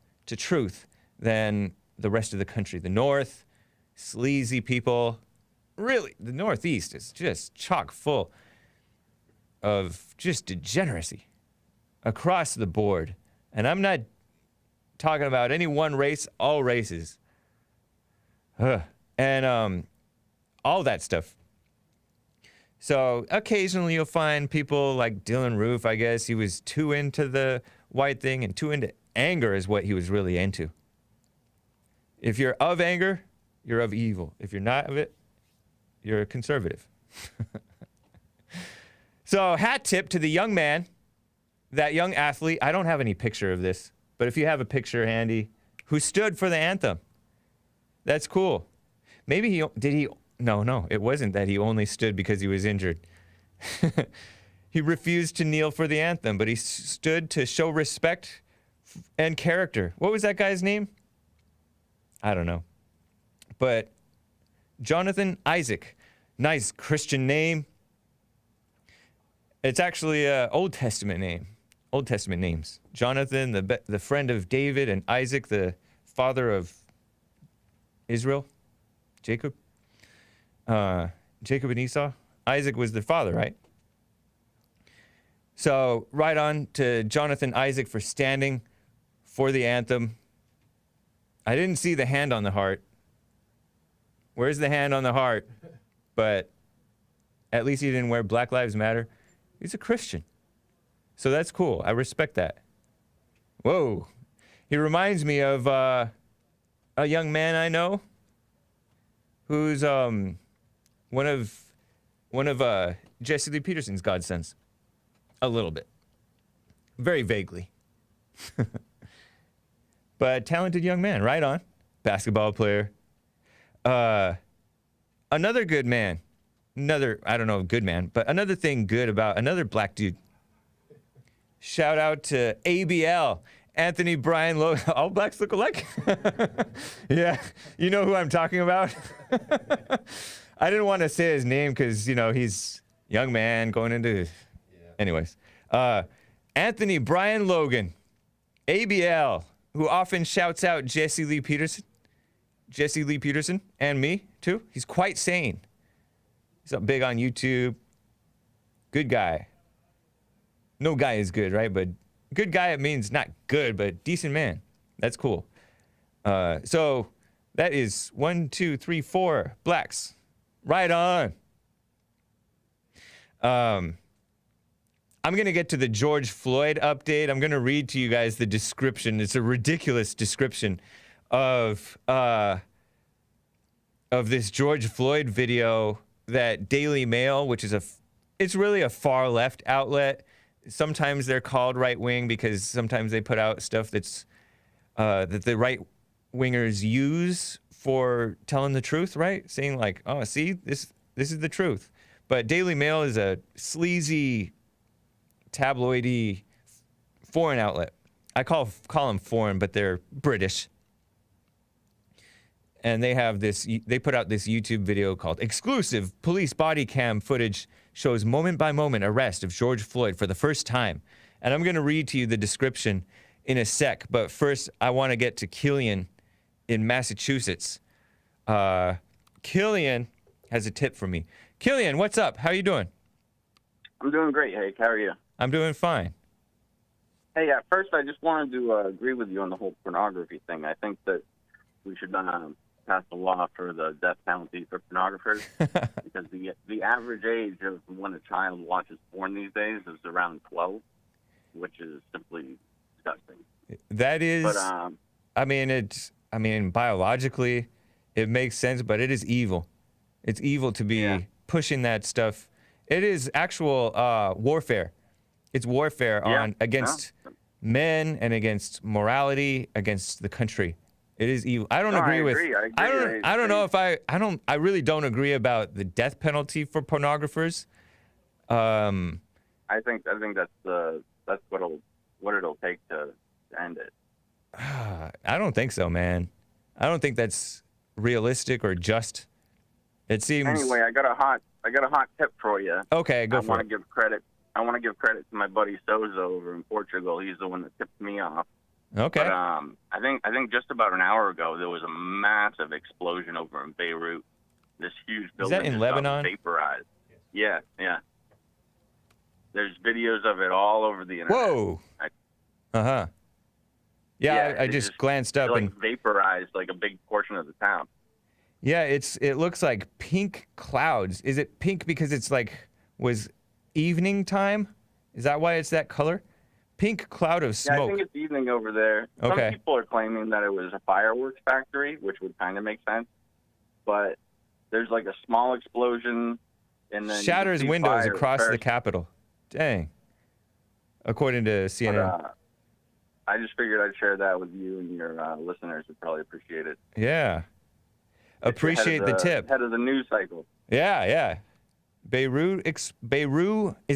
than the rest of the country. The North, sleazy people. Really, the Northeast is just chock full of just degeneracy across the board. And I'm not talking about any one race, all races. And all that stuff. So occasionally you'll find people like Dylan Roof, I guess. He was too into the white thing and too into anger is what he was really into. If you're of anger, you're of evil. If you're not of it, you're a conservative. So hat tip to the young man, that young athlete. I don't have any picture of this, but if you have a picture handy, who stood for the anthem. That's cool. Maybe no, it wasn't that he only stood because he was injured. He refused to kneel for the anthem, but he stood to show respect and character. What was that guy's name? I don't know. But Jonathan Isaac, nice Christian name. It's actually an Old Testament name. Old Testament names. Jonathan, the friend of David, and Isaac, the father of Israel, Jacob. Jacob and Esau. Isaac was the father, right? So right on to Jonathan Isaac for standing for the anthem. I didn't see the hand on the heart. Where's the hand on the heart? But at least he didn't wear Black Lives Matter. He's a Christian. So that's cool. I respect that. Whoa. He reminds me of a young man I know who's one of Jesse Lee Peterson's godsons. A little bit. Very vaguely. But talented young man, right on. Basketball player. Another good man. I don't know, good man, but another thing good about another black dude. Shout out to ABL, Anthony Brian Logan. All blacks look alike? Yeah, you know who I'm talking about? I didn't want to say his name because, he's young man going into... Yeah. Anyways. Anthony Brian Logan, ABL, who often shouts out Jesse Lee Peterson, and me, too. He's quite sane. He's up big on YouTube. Good guy. No guy is good, right? But good guy, it means not good, but decent man. That's cool. So that is 1, 2, 3, 4 blacks. Right on. I'm going to get to the George Floyd update. I'm going to read to you guys the description. It's a ridiculous description of this George Floyd video that Daily Mail, which is it's really a far left outlet. Sometimes they're called right wing because sometimes they put out stuff that's that the right wingers use for telling the truth, right? Saying like, oh, see, this is the truth. But Daily Mail is a sleazy, tabloidy foreign outlet. I call them foreign, but they're British. And they put out this YouTube video called Exclusive Police Body Cam Footage Shows Moment by Moment Arrest of George Floyd for the First Time. And I'm going to read to you the description in a sec. But first, I want to get to Killian in Massachusetts. Killian has a tip for me. Killian, what's up? How you doing? I'm doing great, Hake. How are you? I'm doing fine. Hey, at first, I just wanted to agree with you on the whole pornography thing. I think that we should pass a law for the death penalty for pornographers because the average age of when a child watches porn these days is around 12, which is simply disgusting. That is, but, biologically, it makes sense, but it is evil. It's evil to be pushing that stuff. It is actual warfare. It's warfare against men and against morality, against the country. It is evil. I don't agree with. I don't know if I really don't agree about the death penalty for pornographers. I think that's what it'll take to end it. I don't think so, man. I don't think that's realistic or just. It seems. Anyway, I got a hot tip for you. Okay, go for it. I want to give credit to my buddy Sozo over in Portugal. He's the one that tipped me off. Okay. But, I think just about an hour ago there was a massive explosion over in Beirut. This huge building Is that in Lebanon? Vaporized. Yeah. There's videos of it all over the internet. Whoa. Yeah, I just glanced up and vaporized like a big portion of the town. Yeah, it looks like pink clouds. Is it pink because it's was evening time? Is that why it's that color? Pink cloud of smoke. Yeah, I think it's evening over there. Okay. Some people are claiming that it was a fireworks factory, which would kind of make sense. But there's like a small explosion, and then shatters windows across the Capitol. Dang. According to CNN. But, I just figured I'd share that with you, and your listeners would probably appreciate it. Yeah. Appreciate the tip. Head of the news cycle. Yeah. Beirut. Is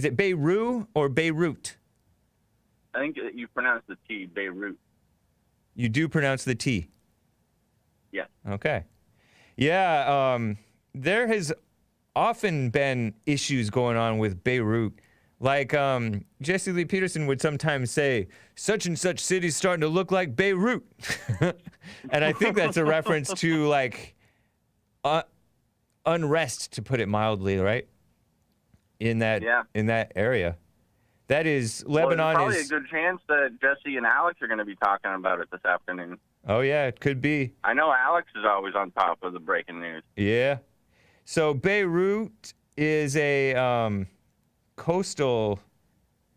it Beirut or Beirut? I think you pronounce the T, Beirut. You do pronounce the T? Yeah. Okay. Yeah, there has often been issues going on with Beirut. Like, Jesse Lee Peterson would sometimes say, such and such city's starting to look like Beirut. And I think that's a reference to, unrest, to put it mildly, right? In that area. That is, Lebanon there's probably is... a good chance that Jesse and Alex are going to be talking about it this afternoon. Oh, yeah, it could be. I know Alex is always on top of the breaking news. Yeah. So Beirut is a coastal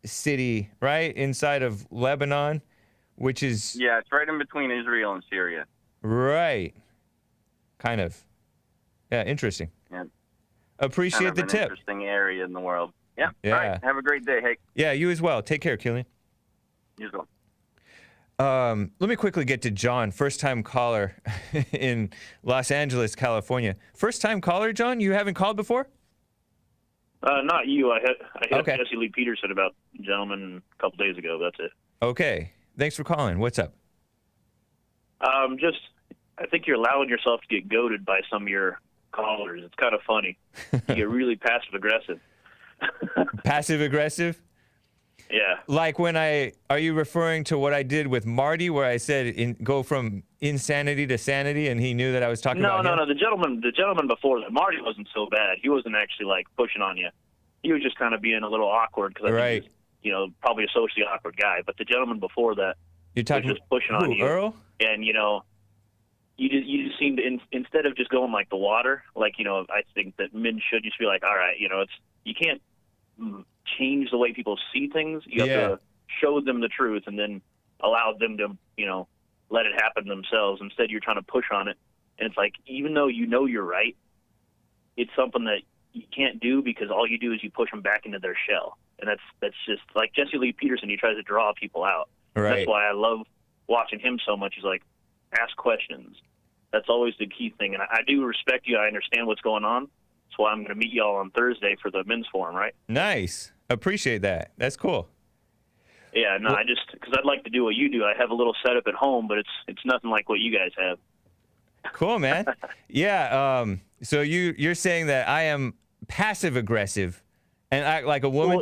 city, right, inside of Lebanon, which is... Yeah, it's right in between Israel and Syria. Right. Kind of. Yeah, interesting. Yeah. Appreciate the tip. Interesting area in the world. Yeah. Yeah. All right. Have a great day, Hake. Yeah, you as well. Take care, Killian. You as well. Let me quickly get to John, first-time caller in Los Angeles, California. First-time caller, John? You haven't called before? Not you. I hit Okay. Jesse Lee Peterson about a gentleman a couple days ago. That's it. Okay. Thanks for calling. What's up? I think you're allowing yourself to get goaded by some of your callers. It's kind of funny. You get really passive-aggressive. Passive-aggressive? Yeah. Like are you referring to what I did with Marty, where I said go from insanity to sanity, and he knew that I was talking about him? No. The gentleman before that, Marty wasn't so bad. He wasn't actually pushing on you. He was just kind of being a little awkward because I think he was, probably a socially awkward guy. But the gentleman before that You're talking was just pushing on you. Earl? And you just seem to instead of just going like the water, I think that men should just be like, all right, you can't change the way people see things. You have to show them the truth and then allow them to, let it happen themselves. Instead, you're trying to push on it. And it's like, even though you're right, it's something that you can't do because all you do is you push them back into their shell. And that's just like Jesse Lee Peterson. He tries to draw people out. Right. That's why I love watching him so much. He's like, ask questions. That's always the key thing. And I do respect you. I understand what's going on. That's why I'm going to meet y'all on Thursday for the men's forum, right? Nice. Appreciate that. That's cool. Yeah, no, because I'd like to do what you do. I have a little setup at home, but it's nothing like what you guys have. Cool, man. Yeah. So you're saying that I am passive aggressive and act like a woman?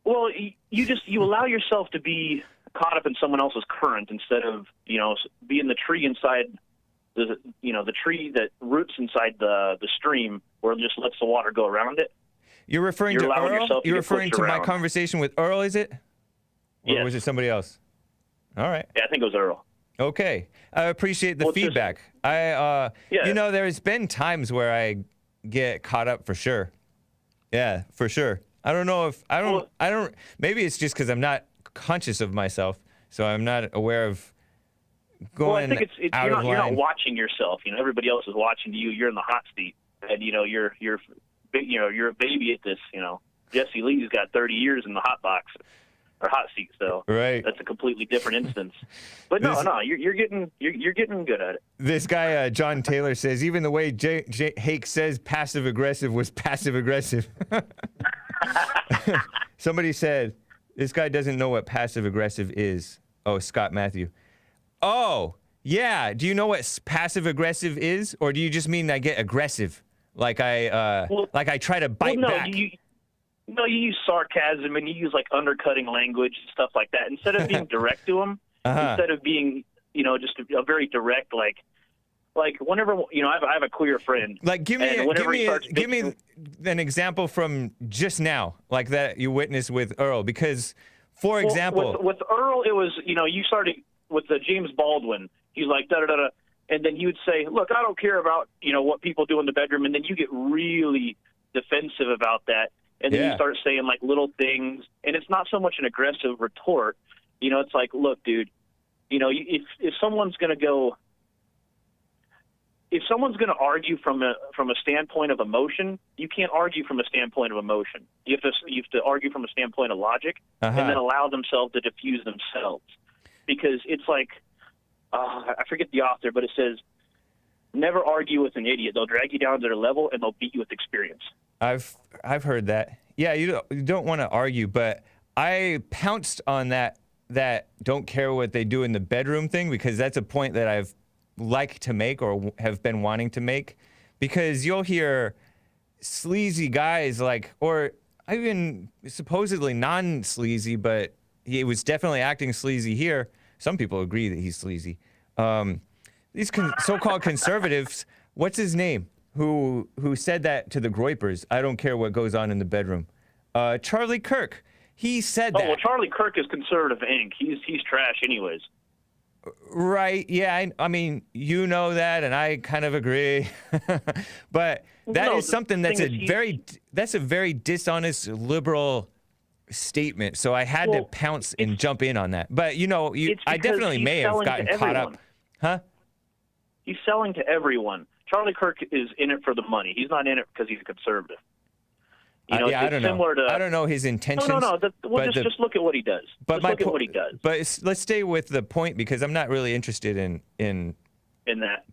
Well, you allow yourself to be caught up in someone else's current instead of being the tree inside the tree that roots inside the stream where it just lets the water go around it. You're referring to Earl? You're referring to my around. conversation with Earl, is it? Or Yes. was it somebody else? All right. Yeah, I think it was Earl. Okay. I appreciate the feedback. There's been times where I get caught up for sure. Yeah, for sure. I don't know if maybe it's just because I'm not conscious of myself, so I'm not aware of going I think it's out of line. you're not watching yourself. Everybody else is watching you. You're in the hot seat, and you're you're a baby at this. Jesse Lee's got 30 years in the hot box or hot seat, so Right. that's a completely different instance. But no, you're getting good at it. This guy, John Taylor, says even the way Hake says passive aggressive was passive aggressive. Somebody said this guy doesn't know what passive aggressive is. Oh, Scott Matthew. Oh, yeah. Do you know what passive aggressive is, or do you just mean I get aggressive, like I try to bite back? No, you use sarcasm and you use like undercutting language and stuff like that. Instead of being direct to them, instead of being, just a very direct, like whenever, I have a queer friend. Like, give me an example from just now, like that you witnessed with Earl, because, for example, with Earl, it was, you started with the James Baldwin. He's like da da da, and then you would say, look, I don't care about what people do in the bedroom, and then you get really defensive about that. And then you start saying like little things, and it's not so much an aggressive retort. It's like, look, dude, if someone's going to argue from a standpoint of emotion, you can't argue from a standpoint of emotion. You have to argue from a standpoint of logic, and then allow themselves to diffuse themselves. Because it's like, I forget the author, but it says, never argue with an idiot. They'll drag you down to their level, and they'll beat you with experience. I've heard that. Yeah, you don't want to argue, but I pounced on that don't care what they do in the bedroom thing, because that's a point that I've liked to make or have been wanting to make, because you'll hear sleazy guys or even supposedly non-sleazy, but he was definitely acting sleazy here. Some people agree that he's sleazy. These so-called conservatives, what's his name? Who said that to the Groypers? I don't care what goes on in the bedroom. Charlie Kirk. He said that. Oh, well, Charlie Kirk is conservative Inc. He's trash anyways. Right. Yeah. I mean, you know that, and I kind of agree. But that is something that's a very dishonest liberal statement. So I had to pounce and jump in on that. But I definitely may have gotten caught up. Huh? He's selling to everyone. Charlie Kirk is in it for the money. He's not in it because he's a conservative. I don't know. I don't know his intentions. No. Just look at what he does. But look at what he does. But let's stay with the point, because I'm not really interested in that.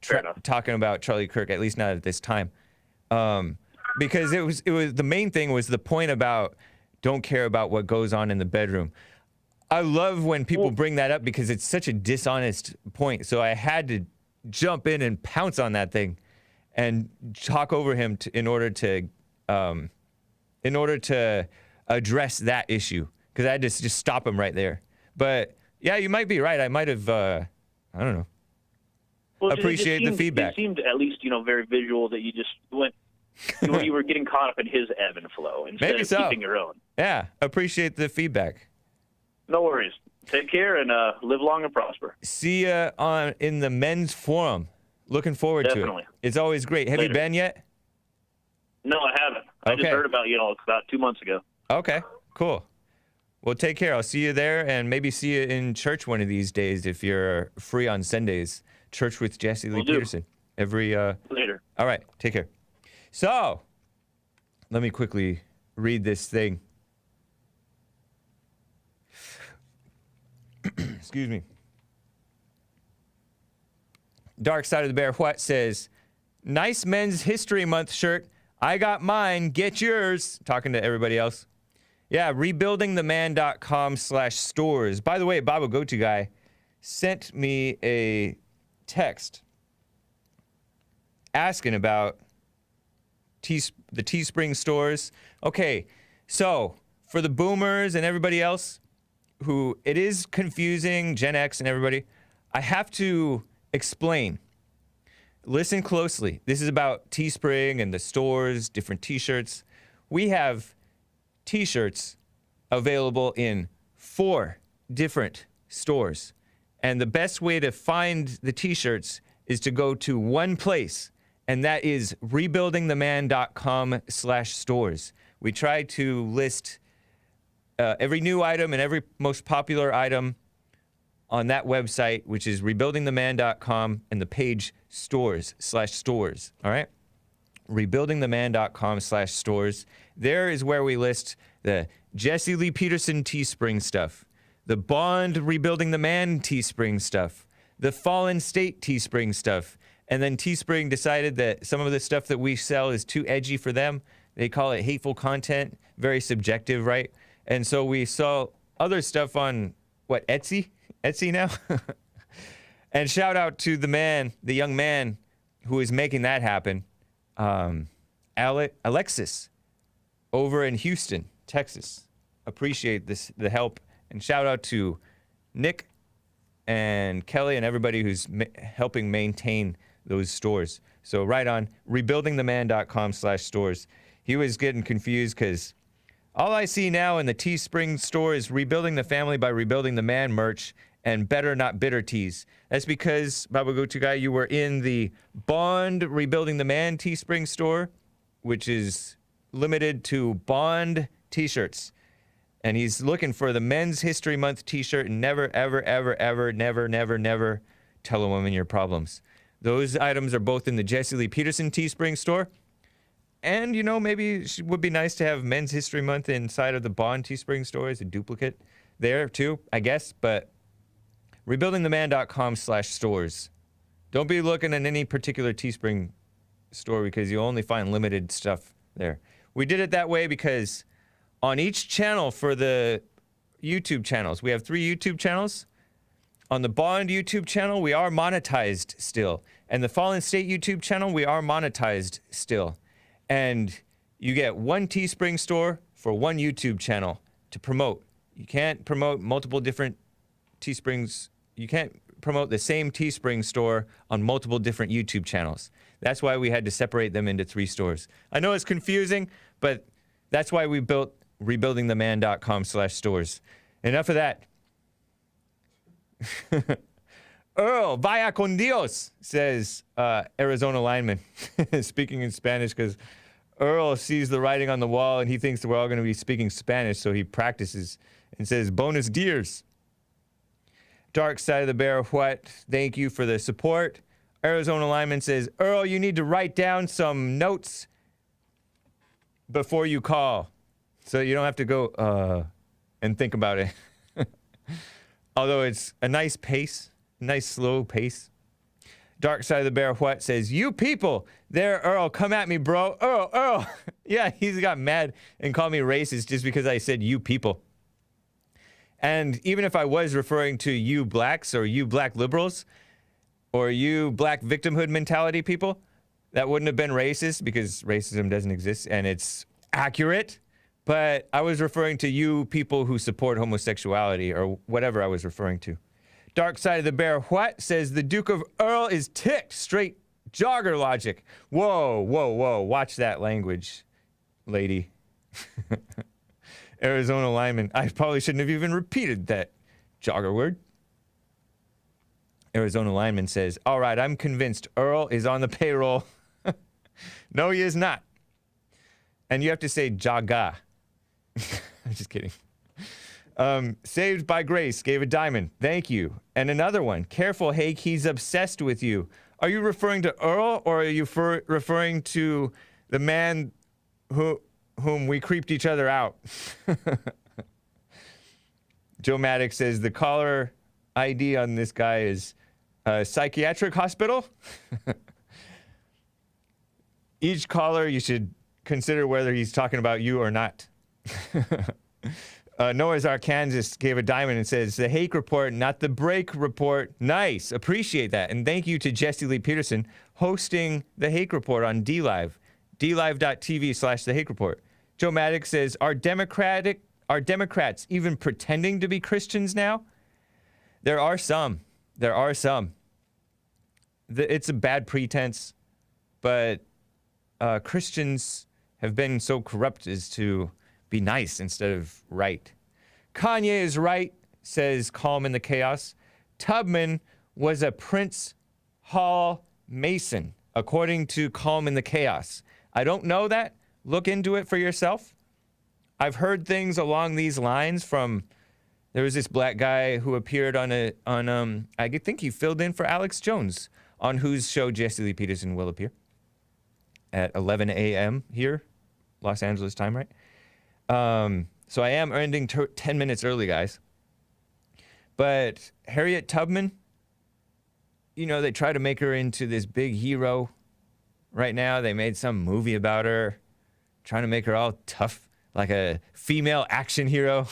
Talking about Charlie Kirk, at least not at this time, because it was the main thing was the point about don't care about what goes on in the bedroom. I love when people bring that up, because it's such a dishonest point. So I had to jump in and pounce on that thing and talk over him in order to address that issue, because I had to just stop him right there. But yeah, you might be right. I might have I don't know. Well, appreciate the feedback. It seemed at least very visual that you just went. You were getting caught up in his ebb and flow instead of keeping your own. Yeah, appreciate the feedback. No worries. Take care and live long and prosper. See ya in the men's forum. Looking forward to it. It's always great. Have you been yet? No, I haven't. I just heard about about 2 months ago. Okay, cool. Well, take care. I'll see you there, and maybe see you in church one of these days if you're free on Sundays. Church with Jesse Lee Peterson. Later. All right, take care. So, let me quickly read this thing. Excuse me. Dark Side of the Bear What says, nice Men's History Month shirt. I got mine. Get yours. Talking to everybody else. Yeah, rebuildingtheman.com/stores. By the way, Baba Gotu Guy sent me a text asking about the Teespring stores. Okay, so for the boomers and everybody else who it is confusing, Gen X and everybody, I have to explain. Listen closely. This is about Teespring and the stores, different t-shirts. We have t-shirts available in 4 different stores. And the best way to find the t-shirts is to go to one place, and that is rebuildingtheman.com/stores. We try to list every new item and every most popular item on that website, which is rebuildingtheman.com, and the page stores/stores. All right? rebuildingtheman.com/stores. There is where we list the Jesse Lee Peterson Teespring stuff, the Bond Rebuilding the Man Teespring stuff, the Fallen State Teespring stuff. And then Teespring decided that some of the stuff that we sell is too edgy for them. They call it hateful content, very subjective, right? And so we sell other stuff on, what, Etsy? Etsy now? And shout out to the man, the young man who is making that happen, Alexis, over in Houston, Texas. Appreciate the help. And shout out to Nick and Kelly and everybody who's helping maintain those stores. So right on rebuildingtheman.com/stores. He was getting confused because all I see now in the Teespring store is Rebuilding the Family by Rebuilding the Man merch and Better Not Bitter tees. That's because, Baba Gotu Guy, you were in the Bond Rebuilding the Man Teespring store, which is limited to Bond t-shirts. And he's looking for the Men's History Month t-shirt and never, ever, ever, ever, never, never, never tell a woman your problems. Those items are both in the Jesse Lee Peterson Teespring store. And, you know, maybe it would be nice to have Men's History Month inside of the Bond Teespring store as a duplicate there, too, I guess. But rebuildingtheman.com/stores. Don't be looking at any particular Teespring store because you'll only find limited stuff there. We did it that way because on each channel for the YouTube channels, we have 3 YouTube channels. On the Bond YouTube channel, we are monetized still. And the Fallen State YouTube channel, we are monetized still. And you get one Teespring store for one YouTube channel to promote. You can't promote multiple different Teesprings. You can't promote the same Teespring store on multiple different YouTube channels. That's why we had to separate them into 3 stores. I know it's confusing, but that's why we built rebuildingtheman.com/stores. Enough of that. Earl, vaya con Dios, says Arizona lineman. Speaking in Spanish because Earl sees the writing on the wall and he thinks that we're all going to be speaking Spanish, so he practices and says, bonus deers. Dark Side of the Bear, what? Thank you for the support. Arizona lineman says, Earl, you need to write down some notes before you call so you don't have to go and think about it. Although it's a nice pace, nice slow pace. Dark Side of the Bear, what? Says, you people there, Earl, come at me, bro. Earl. Yeah, he's got mad and called me racist just because I said you people. And even if I was referring to you blacks or you black liberals or you black victimhood mentality people, that wouldn't have been racist because racism doesn't exist and it's accurate. But I was referring to you people who support homosexuality or whatever I was referring to. Dark Side of the Bear, what? Says the Duke of Earl is ticked. Straight jogger logic. Whoa. Watch that language, lady. Arizona lineman. I probably shouldn't have even repeated that jogger word. Arizona lineman says, all right, I'm convinced Earl is on the payroll. No, he is not. And you have to say jaga. I'm just kidding. Saved by Grace gave a diamond. Thank you. And another one. Careful, Hake. He's obsessed with you. Are you referring to Earl or are you referring to the man whom we creeped each other out? Joe Maddox says the caller ID on this guy is psychiatric hospital. Each caller, you should consider whether he's talking about you or not. Noah's Arkansas gave a diamond and says, the Hake report, not the break report. Nice. Appreciate that. And thank you to Jesse Lee Peterson hosting the Hake report on DLive, DLive.tv/the Hake report. Joe Maddox says, are Democrats even pretending to be Christians now? There are some. It's a bad pretense, but Christians have been so corrupt as to be nice instead of right. Kanye is right, says Calm in the Chaos. Tubman was a Prince Hall Mason, according to Calm in the Chaos. I don't know that. Look into it for yourself. I've heard things along these lines from, there was this black guy who appeared on I think he filled in for Alex Jones, on whose show Jesse Lee Peterson will appear. at 11 a.m. here, Los Angeles time, right? So I am ending 10 minutes early, guys. But Harriet Tubman, you know, they try to make her into this big hero. Right now, they made some movie about her, trying to make her all tough, like a female action hero.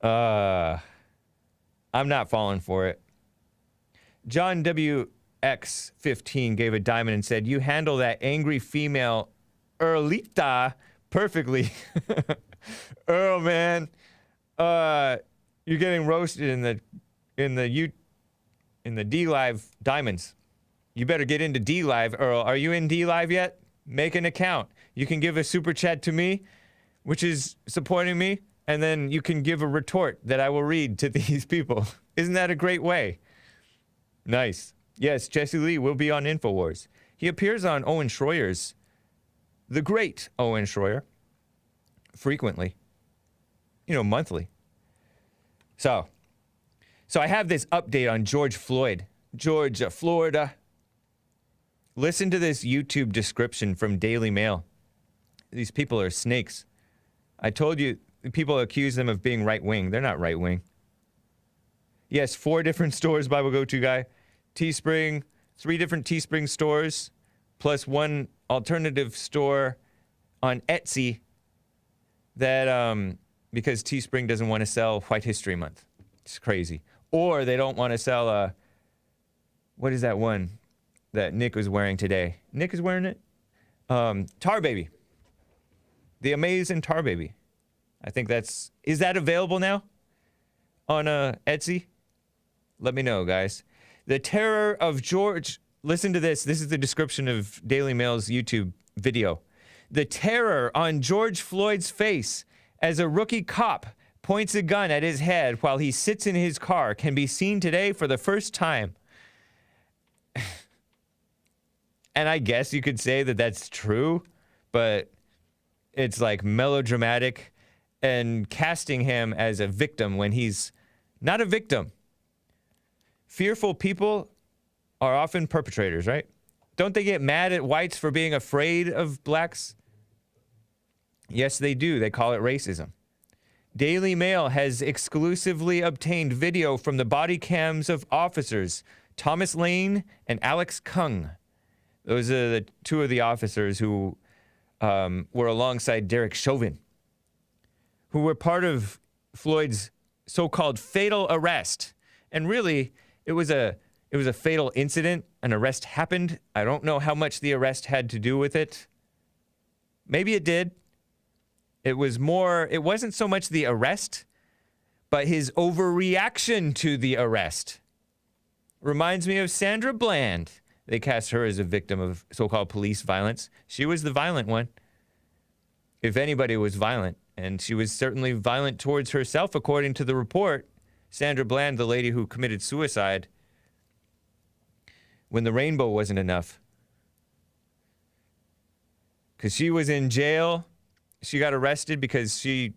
I'm not falling for it. John WX15 gave a diamond and said, "You handle that angry female Earlita perfectly." Earl, man, you're getting roasted in the DLive diamonds. You better get into DLive, Earl. Are you in DLive yet? Make an account. You can give a super chat to me, which is supporting me, and then you can give a retort that I will read to these people. Isn't that a great way? Nice. Yes, Jesse Lee will be on InfoWars. He appears on Owen Schroyer's, the great Owen Schroyer, frequently. You know, monthly. So I have this update on George Floyd. Georgia, Florida. Listen to this YouTube description from Daily Mail. These people are snakes. I told you, people accuse them of being right-wing. They're not right-wing. Yes, 4 different stores, Bible Go-To Guy. Teespring, 3 different Teespring stores, plus 1 alternative store on Etsy that, because Teespring doesn't want to sell White History Month. It's crazy. Or they don't want to sell, what is that one that Nick was wearing today? Nick is wearing it? Tar Baby. The amazing Tar Baby. I think is that available now on Etsy? Let me know, guys. The terror of George, listen to this. This is the description of Daily Mail's YouTube video. The terror on George Floyd's face as a rookie cop points a gun at his head while he sits in his car can be seen today for the first time. And I guess you could say that that's true, but it's like melodramatic and casting him as a victim when he's not a victim. Fearful people are often perpetrators, right? Don't they get mad at whites for being afraid of blacks? Yes, they do. They call it racism. Daily Mail has exclusively obtained video from the body cams of officers Thomas Lane and Alex Kung. Those are the 2 of the officers who were alongside Derek Chauvin, who were part of Floyd's so-called fatal arrest. And really, it was a fatal incident. An arrest happened. I don't know how much the arrest had to do with it. Maybe it did. It wasn't so much the arrest, but his overreaction to the arrest. Reminds me of Sandra Bland. They cast her as a victim of so-called police violence. She was the violent one. If anybody was violent, and she was certainly violent towards herself, according to the report. Sandra Bland, the lady who committed suicide when the rainbow wasn't enough. Because she was in jail. She got arrested because she,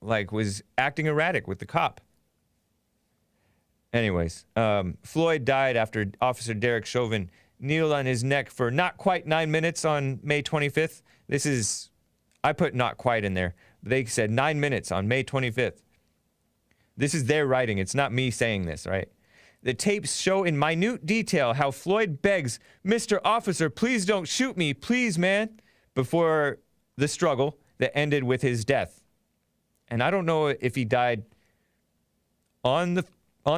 was acting erratic with the cop. Anyways, Floyd died after Officer Derek Chauvin kneeled on his neck for not quite 9 minutes on May 25th. I put not quite in there. They said 9 minutes on May 25th. This is their writing. It's not me saying this, right? The tapes show in minute detail how Floyd begs, "Mr. Officer, please don't shoot me, please, man," before the struggle that ended with his death. And I don't know if he died on the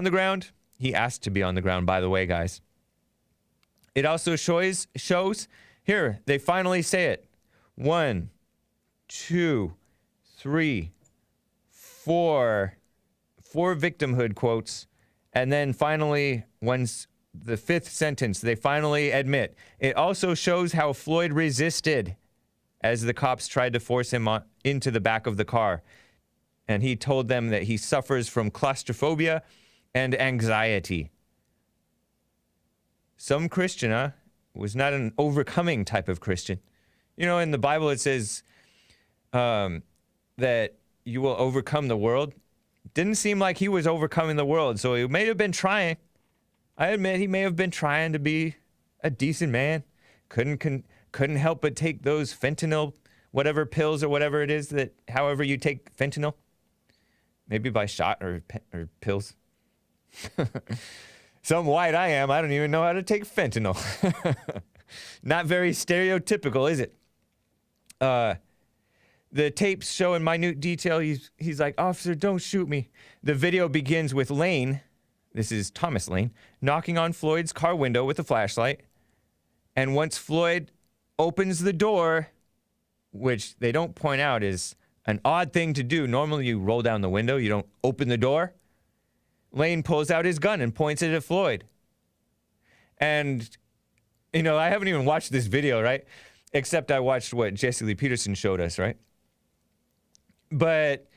ground. He asked to be on the ground, by the way, guys. It also shows here, they finally say it. 1, 2, 3, 4 victimhood quotes. And then finally, once the 5th sentence, they finally admit. It also shows how Floyd resisted as the cops tried to force him into the back of the car. And he told them that he suffers from claustrophobia and anxiety. Some Christian, was not an overcoming type of Christian. You know, in the Bible it says that you will overcome the world. Didn't seem like he was overcoming the world, so he may have been trying. I admit he may have been trying to be a decent man. couldn't help but take those fentanyl, whatever pills or whatever it is that, however you take fentanyl, maybe by shot or pills. Some white I am. I don't even know how to take fentanyl. Not very stereotypical, is it? The tapes show in minute detail. He's like, "Officer, don't shoot me." The video begins with Lane, this is Thomas Lane, knocking on Floyd's car window with a flashlight. And once Floyd opens the door, which they don't point out is an odd thing to do. Normally you roll down the window, you don't open the door. Lane pulls out his gun and points it at Floyd. And, you know, I haven't even watched this video, right? Except I watched what Jesse Lee Peterson showed us, right? But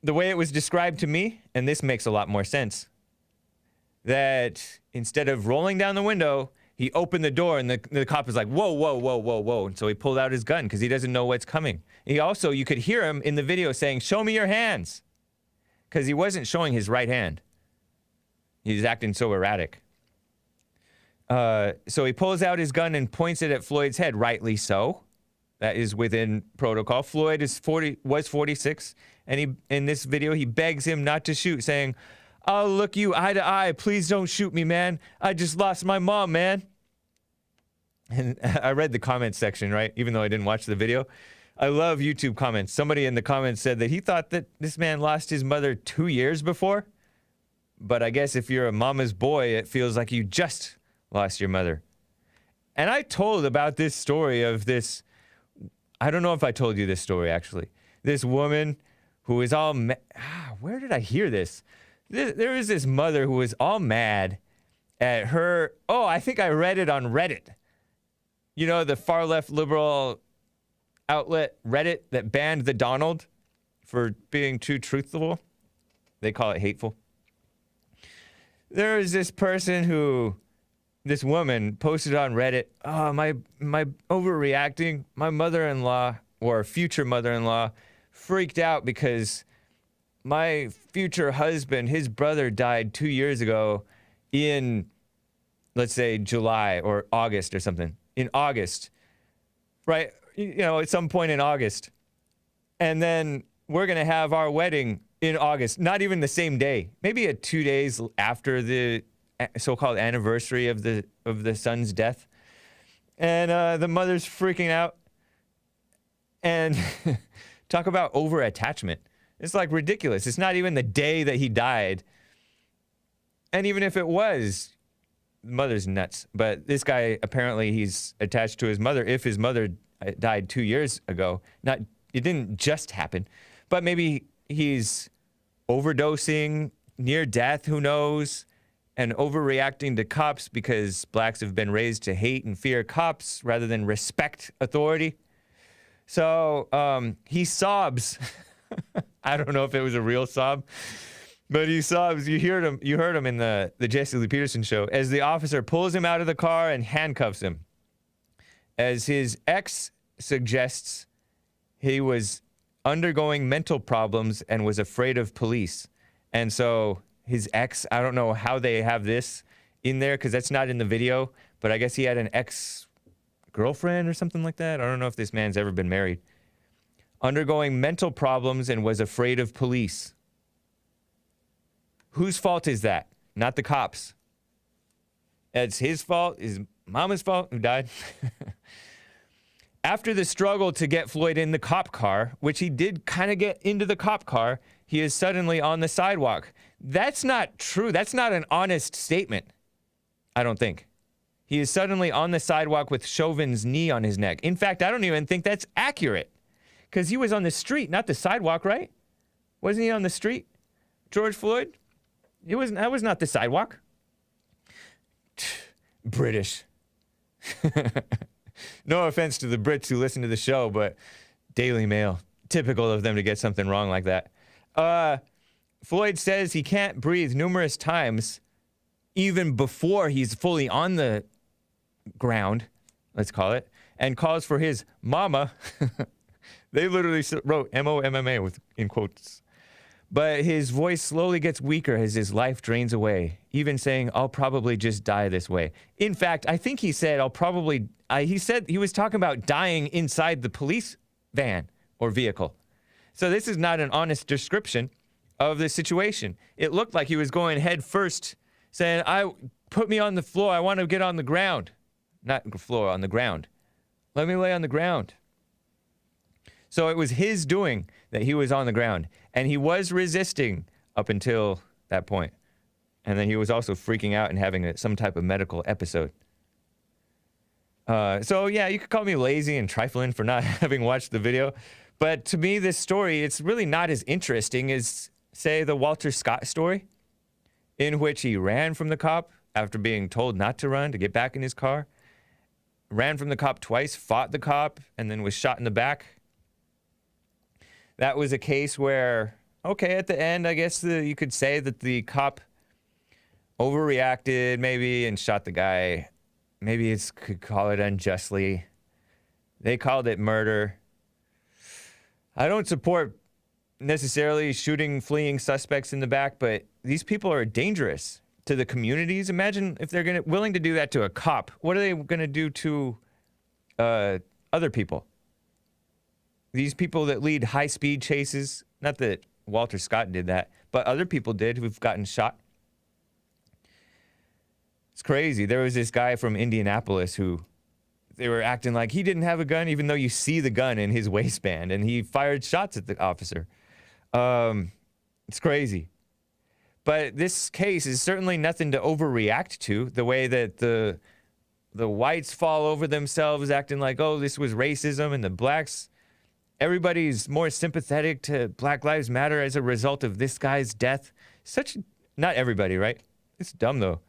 the way it was described to me, and this makes a lot more sense, that instead of rolling down the window, he opened the door and the cop was like, whoa, whoa, whoa, whoa, whoa. And so he pulled out his gun because he doesn't know what's coming. He also, you could hear him in the video saying, "Show me your hands." Because he wasn't showing his right hand. He's acting so erratic. So he pulls out his gun and points it at Floyd's head, rightly so. That is within protocol. Floyd was 46, and in this video, he begs him not to shoot, saying, "I'll look you eye to eye. Please don't shoot me, man. I just lost my mom, man." And I read the comments section, right? Even though I didn't watch the video. I love YouTube comments. Somebody in the comments said that he thought that this man lost his mother 2 years before. But I guess if you're a mama's boy, it feels like you just lost your mother. And I told about this story of this, I don't know if I told you this story actually. This woman who is all, where did I hear this? There is this mother who was all mad at her, I think I read it on Reddit. You know, the far left liberal outlet Reddit that banned the Donald for being too truthful. They call it hateful. There is this person who, this woman posted on Reddit, my overreacting, my mother-in-law or future mother-in-law freaked out because my future husband, his brother died 2 years ago in, let's say, July or August or something. In August, right? You know, at some point in August. And then we're going to have our wedding in August, not even the same day, maybe 2 days after the so-called anniversary of the son's death. And the mother's freaking out. And talk about over-attachment. It's like ridiculous. It's not even the day that he died. And even if it was, the mother's nuts. But this guy, apparently he's attached to his mother. If his mother died 2 years ago, it didn't just happen. But maybe he's overdosing, near death, who knows, and overreacting to cops because blacks have been raised to hate and fear cops rather than respect authority. So he sobs. I don't know if it was a real sob, but he sobs. You heard him in the Jesse Lee Peterson show as the officer pulls him out of the car and handcuffs him. As his ex suggests he was undergoing mental problems and was afraid of police. And so his ex, I don't know how they have this in there because that's not in the video, but I guess he had an ex-girlfriend or something like that. I don't know if this man's ever been married. Undergoing mental problems and was afraid of police. Whose fault is that? Not the cops. It's his fault, his mama's fault who died. After the struggle to get Floyd in the cop car, which he did kind of get into the cop car, he is suddenly on the sidewalk. That's not true. That's not an honest statement, I don't think. He is suddenly on the sidewalk with Chauvin's knee on his neck. In fact, I don't even think that's accurate because he was on the street, not the sidewalk, right? Wasn't he on the street, George Floyd? That was not the sidewalk. British. No offense to the Brits who listen to the show, but Daily Mail, typical of them to get something wrong like that. Floyd says he can't breathe numerous times, even before he's fully on the ground, let's call it, and calls for his mama. They literally wrote M-O-M-M-A in quotes. But his voice slowly gets weaker as his life drains away, even saying, I'll probably just die this way. In fact, I think he said, he said he was talking about dying inside the police van or vehicle. So this is not an honest description of the situation. It looked like he was going head first, saying, put me on the floor. I want to get on the ground. Not the floor, on the ground. Let me lay on the ground. So it was his doing that he was on the ground. And he was resisting up until that point. And then he was also freaking out and having some type of medical episode. So yeah, you could call me lazy and trifling for not having watched the video. But to me, this story, it's really not as interesting as, say, the Walter Scott story, in which he ran from the cop after being told not to run, to get back in his car. Ran from the cop twice, fought the cop, and then was shot in the back. That was a case where, okay, at the end, I guess you could say that the cop overreacted maybe and shot the guy. Maybe could call it unjustly. They called it murder. I don't support necessarily shooting fleeing suspects in the back, but these people are dangerous to the communities. Imagine if they're willing to do that to a cop. What are they going to do to other people? These people that lead high-speed chases, not that Walter Scott did that, but other people did who've gotten shot. It's crazy. There was this guy from Indianapolis who they were acting like he didn't have a gun, even though you see the gun in his waistband, and he fired shots at the officer. It's crazy. But this case is certainly nothing to overreact to, the way that the whites fall over themselves acting like, oh, this was racism, and the blacks... Everybody's more sympathetic to Black Lives Matter as a result of this guy's death. Not everybody, right? It's dumb, though.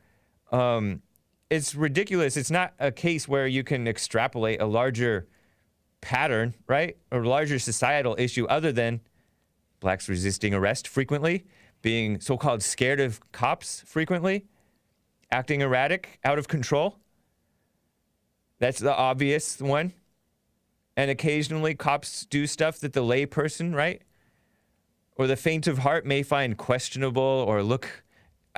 It's ridiculous. It's not a case where you can extrapolate a larger pattern, right? Or larger societal issue other than blacks resisting arrest frequently, being so-called scared of cops frequently, acting erratic, out of control. That's the obvious one. And occasionally cops do stuff that the layperson, right, or the faint of heart may find questionable or look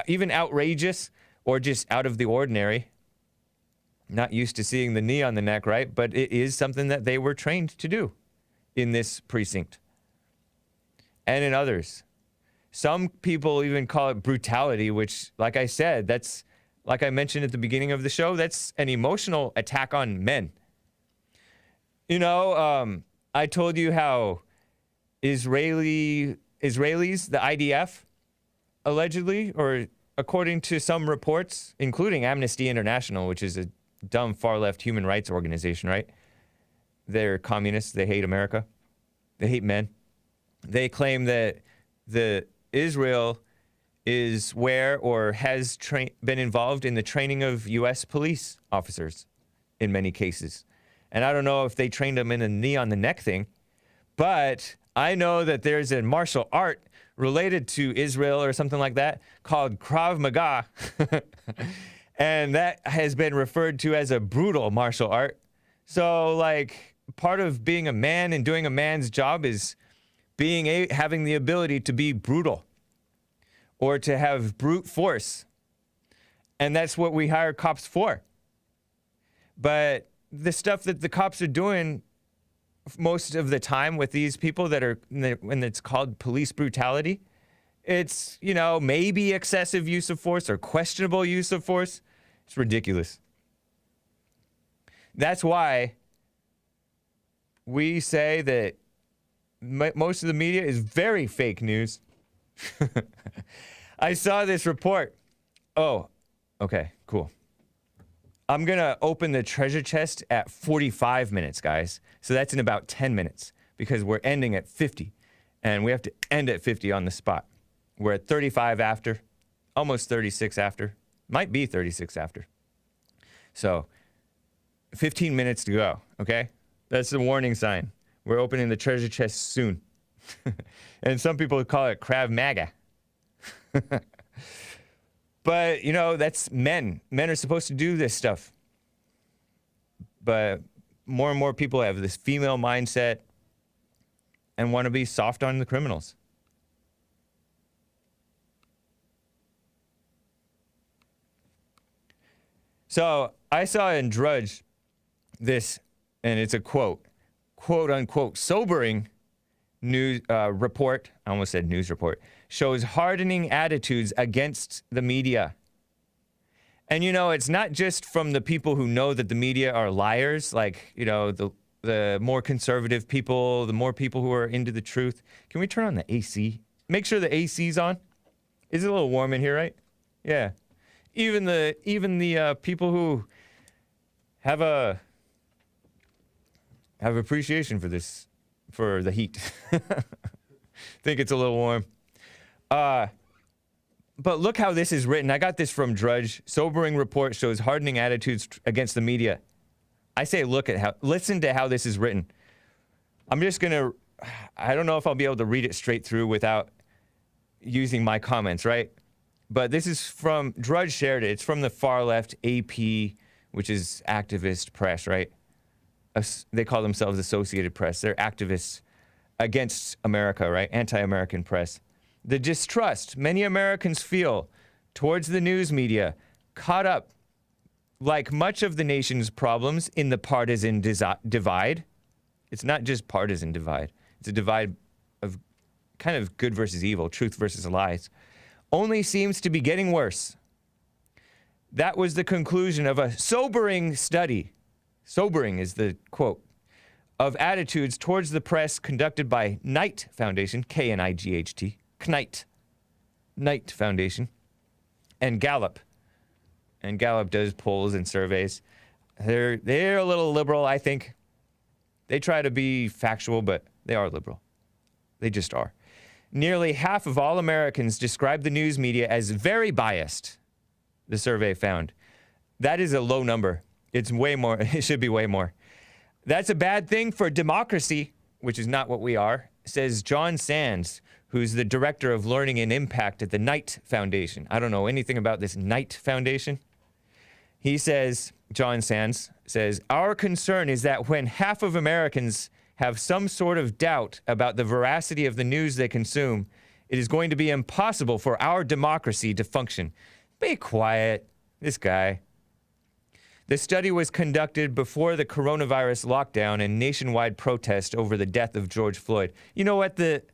even outrageous or just out of the ordinary. Not used to seeing the knee on the neck, right? But it is something that they were trained to do in this precinct and in others. Some people even call it brutality, which, like I said, that's, like I mentioned at the beginning of the show, that's an emotional attack on men. You know, I told you how Israelis, the IDF, allegedly, or according to some reports, including Amnesty International, which is a dumb far-left human rights organization, right? They're communists. They hate America. They hate men. They claim that Israel is where or has been involved in the training of U.S. police officers in many cases. And I don't know if they trained them in a knee on the neck thing, but I know that there's a martial art related to Israel or something like that called Krav Maga. And that has been referred to as a brutal martial art. So, like, part of being a man and doing a man's job is having the ability to be brutal or to have brute force. And that's what we hire cops for. But the stuff that the cops are doing most of the time with these people when it's called police brutality, it's, you know, maybe excessive use of force or questionable use of force. It's ridiculous. That's why we say that most of the media is very fake news. I saw this report. Oh, okay, cool. I'm going to open the treasure chest at 45 minutes, guys. So that's in about 10 minutes because we're ending at 50. And we have to end at 50 on the spot. We're at 35 after, almost 36 after. Might be 36 after. So 15 minutes to go, okay? That's the warning sign. We're opening the treasure chest soon. And some people call it Krav Maga. But, you know, that's men. Men are supposed to do this stuff. But more and more people have this female mindset and want to be soft on the criminals. So I saw in Drudge this, and it's a quote unquote, sobering news report. I almost said news report. Shows hardening attitudes against the media. And, you know, it's not just from the people who know that the media are liars, like, you know, the more conservative people, the more people who are into the truth. Can we turn on the AC? Make sure the AC's on. Is it a little warm in here, right? Yeah. Even the people who have appreciation for this, for the heat. Think it's a little warm. But look how this is written. I got this from Drudge. Sobering report shows hardening attitudes against the media. I say listen to how this is written. I'm just gonna, I don't know if I'll be able to read it straight through without using my comments, right? But this is from, Drudge shared it. It's from the far left AP, which is activist press, right? They call themselves Associated Press. They're activists against America, right? Anti-American press. The distrust many Americans feel towards the news media, caught up, like much of the nation's problems, in the partisan divide. It's not just partisan divide. It's a divide of kind of good versus evil, truth versus lies. Only seems to be getting worse. That was the conclusion of a sobering study. Sobering is the quote. Of attitudes towards the press conducted by Knight Foundation, K-N-I-G-H-T, Knight Foundation, and Gallup. And Gallup does polls and surveys. They're a little liberal, I think. They try to be factual, but they are liberal. They just are. Nearly half of all Americans describe the news media as very biased, the survey found. That is a low number. It's way more. It should be way more. That's a bad thing for democracy, which is not what we are, says John Sands, who's the director of learning and impact at the Knight Foundation. I don't know anything about this Knight Foundation. He says, John Sands says, our concern is that when half of Americans have some sort of doubt about the veracity of the news they consume, it is going to be impossible for our democracy to function. Be quiet, this guy. The study was conducted before the coronavirus lockdown and nationwide protest over the death of George Floyd. You know what? The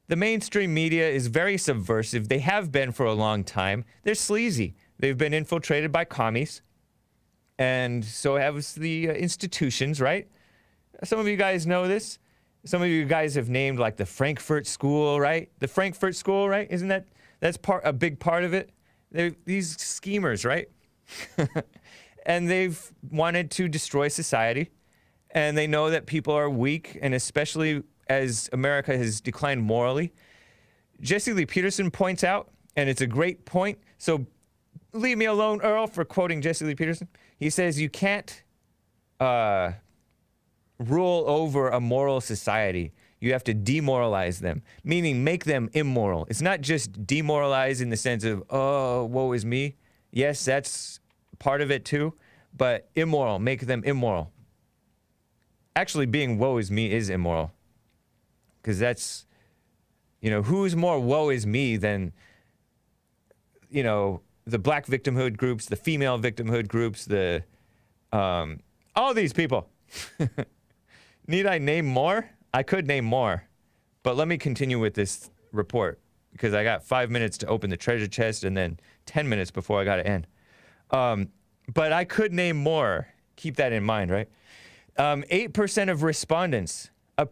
mainstream media is very subversive. They have been for a long time. They're sleazy. They've been infiltrated by commies. And so have the institutions, right? Some of you guys know this. Some of you guys have named like the Frankfurt School, right? The Frankfurt School, right? Isn't that's a big part of it? They're these schemers, right? And they've wanted to destroy society. And they know that people are weak, and especially as America has declined morally. Jesse Lee Peterson points out, and it's a great point, so leave me alone, Earl, for quoting Jesse Lee Peterson. He says you can't rule over a moral society. You have to demoralize them, meaning make them immoral. It's not just demoralize in the sense of, oh, woe is me. Yes, that's part of it too, but immoral, make them immoral. Actually, being woe is me is immoral. Because that's, you know, who's more woe is me than, you know, the black victimhood groups, the female victimhood groups, the, all these people. Need I name more? I could name more, but let me continue with this report because I got 5 minutes to open the treasure chest and then 10 minutes before I got to end. But I could name more. Keep that in mind, right? 8% of respondents,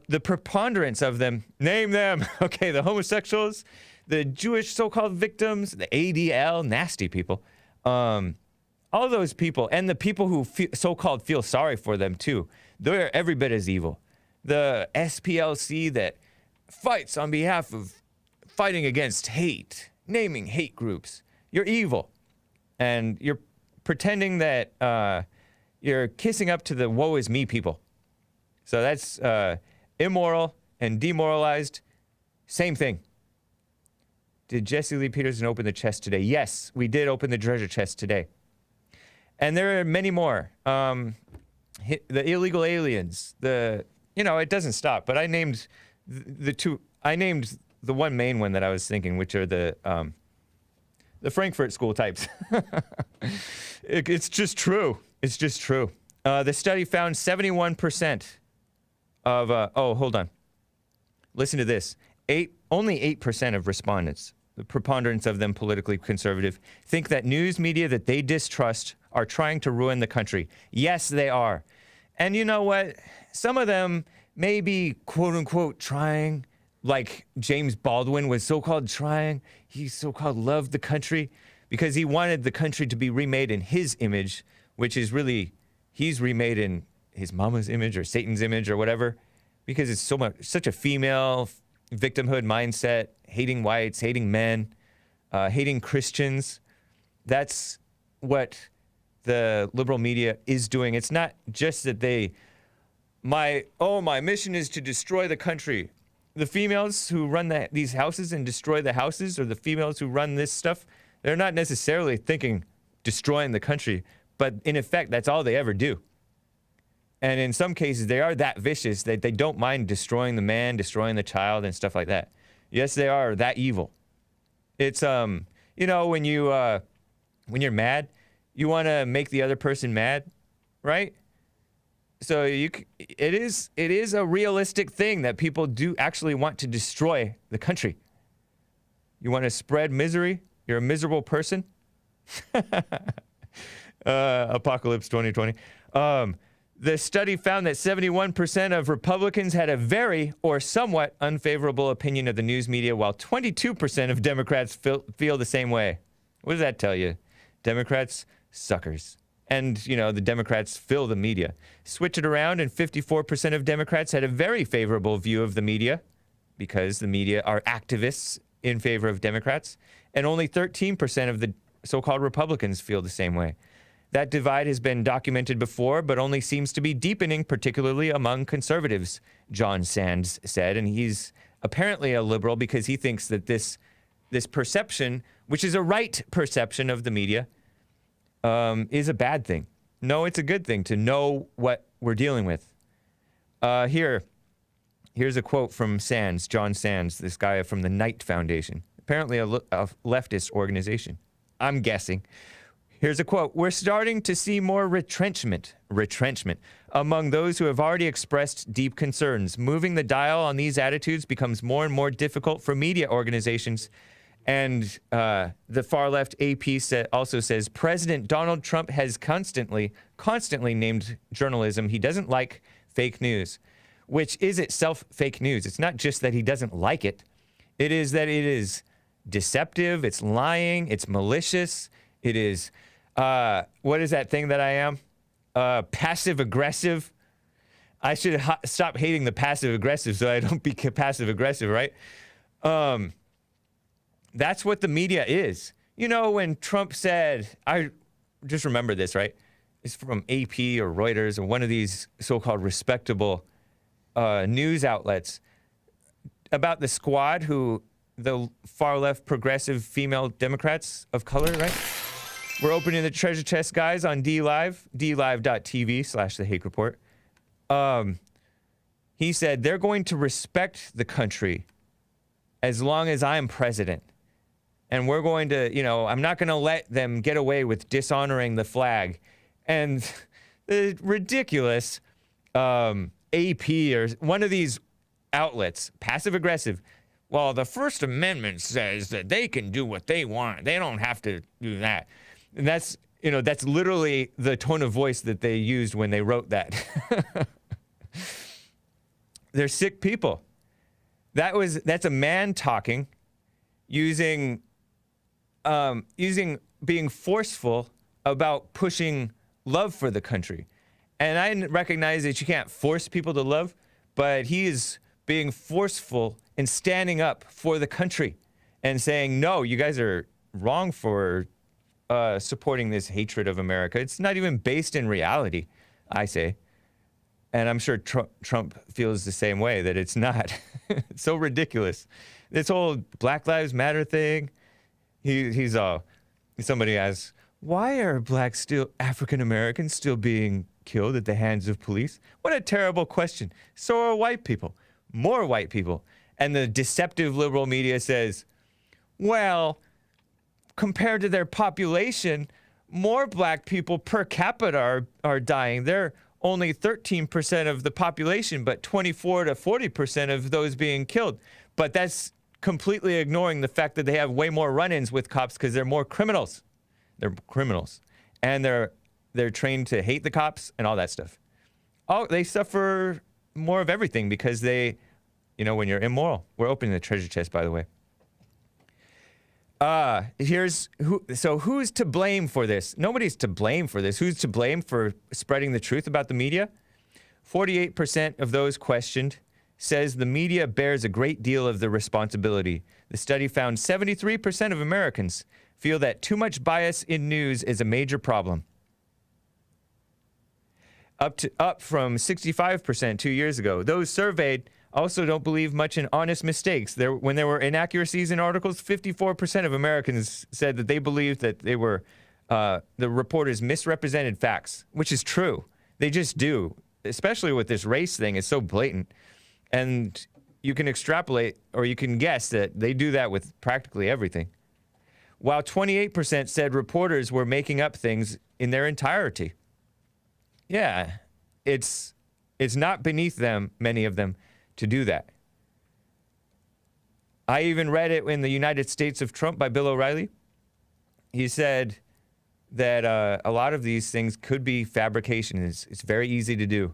the preponderance of them, name them. Okay, the homosexuals, the Jewish so-called victims, the ADL, nasty people, all those people, and the people who so-called feel sorry for them too. They're every bit as evil. The SPLC that fights on behalf of fighting against hate, naming hate groups. You're evil. And you're pretending that you're kissing up to the woe is me people. So that's immoral and demoralized. Same thing. Did Jesse Lee Peterson open the chest today? Yes, we did open the treasure chest today. And there are many more. The illegal aliens, it doesn't stop. But I named the two, I named the one main one that I was thinking, which are the The Frankfurt School types. It's just true. It's just true. The study found 71% of, hold on. Listen to this. Only 8% of respondents, the preponderance of them politically conservative, think that news media that they distrust are trying to ruin the country. Yes, they are. And you know what? Some of them may be, quote unquote, trying, like James Baldwin was so-called trying. He so-called loved the country because he wanted the country to be remade in his image, which is really, he's remade in his mama's image or Satan's image or whatever, because it's such a female victimhood mindset, hating whites, hating men, hating Christians. That's what the liberal media is doing. It's not just that my mission is to destroy the country. The females who run these houses and destroy the houses, or the females who run this stuff, they're not necessarily thinking destroying the country, but in effect, that's all they ever do. And in some cases, they are that vicious that they don't mind destroying the man, destroying the child, and stuff like that. Yes, they are that evil. It's, you know, when you're mad, you want to make the other person mad, right? So it is a realistic thing that people do actually want to destroy the country. You want to spread misery? You're a miserable person? Apocalypse 2020. The study found that 71% of Republicans had a very or somewhat unfavorable opinion of the news media, while 22% of Democrats feel the same way. What does that tell you? Democrats, suckers. And, you know, the Democrats fill the media. Switch it around, and 54% of Democrats had a very favorable view of the media because the media are activists in favor of Democrats. And only 13% of the so-called Republicans feel the same way. That divide has been documented before, but only seems to be deepening, particularly among conservatives, John Sands said. And he's apparently a liberal because he thinks that this perception, which is a right perception of the media, is a bad thing. No, it's a good thing to know what we're dealing with. Here's a quote from Sands, John Sands, this guy from the Knight Foundation, apparently a leftist organization, I'm guessing. Here's a quote. We're starting to see more retrenchment among those who have already expressed deep concerns. Moving the dial on these attitudes becomes more and more difficult for media organizations. And the far left AP also says, President Donald Trump has constantly named journalism. He doesn't like fake news, which is itself fake news. It's not just that he doesn't like it. It is that it is deceptive, it's lying, it's malicious, it is, what is that thing that I am? Passive aggressive. I should stop hating the passive aggressive so I don't be passive aggressive, right? That's what the media is. You know, when Trump said, I just remember this, right? It's from AP or Reuters or one of these so-called respectable news outlets about the squad the far left progressive female Democrats of color, right? We're opening the treasure chest, guys, on DLive, DLive.tv/The Hake Report. He said, they're going to respect the country as long as I'm president. And we're going to, you know, I'm not going to let them get away with dishonoring the flag. And the ridiculous AP or one of these outlets, passive aggressive, well, the First Amendment says that they can do what they want. They don't have to do that. And that's, you know, that's literally the tone of voice that they used when they wrote that. They're sick people. That's a man talking, using being forceful about pushing love for the country. And I recognize that you can't force people to love, but he is being forceful and standing up for the country and saying, no, you guys are wrong for supporting this hatred of America. It's not even based in reality, I say. And I'm sure Trump feels the same way, that it's not. It's so ridiculous. This whole Black Lives Matter thing, somebody asks, why are African Americans still being killed at the hands of police? What a terrible question. So are white people, more white people. And the deceptive liberal media says, well, compared to their population, more black people per capita are dying. They're only 13% of the population, but 24 to 40% of those being killed. But that's completely ignoring the fact that they have way more run-ins with cops because they're more criminals. They're criminals. And they're trained to hate the cops and all that stuff. Oh, they suffer more of everything because they, when you're immoral. We're opening the treasure chest, by the way. Who's to blame for this? Nobody's to blame for this. Who's to blame for spreading the truth about the media? 48% of those questioned says the media bears a great deal of the responsibility. The study found 73% of Americans feel that too much bias in news is a major problem. Up from 65% 2 years ago. Those surveyed also don't believe much in honest mistakes. When there were inaccuracies in articles, 54% of Americans said that they believed that they were the reporters misrepresented facts, which is true. They just do, especially with this race thing. It's so blatant. And you can extrapolate or you can guess that they do that with practically everything. While 28% said reporters were making up things in their entirety. Yeah, it's not beneath them, many of them, to do that. I even read it in the United States of Trump by Bill O'Reilly. He said that a lot of these things could be fabrication. It's very easy to do.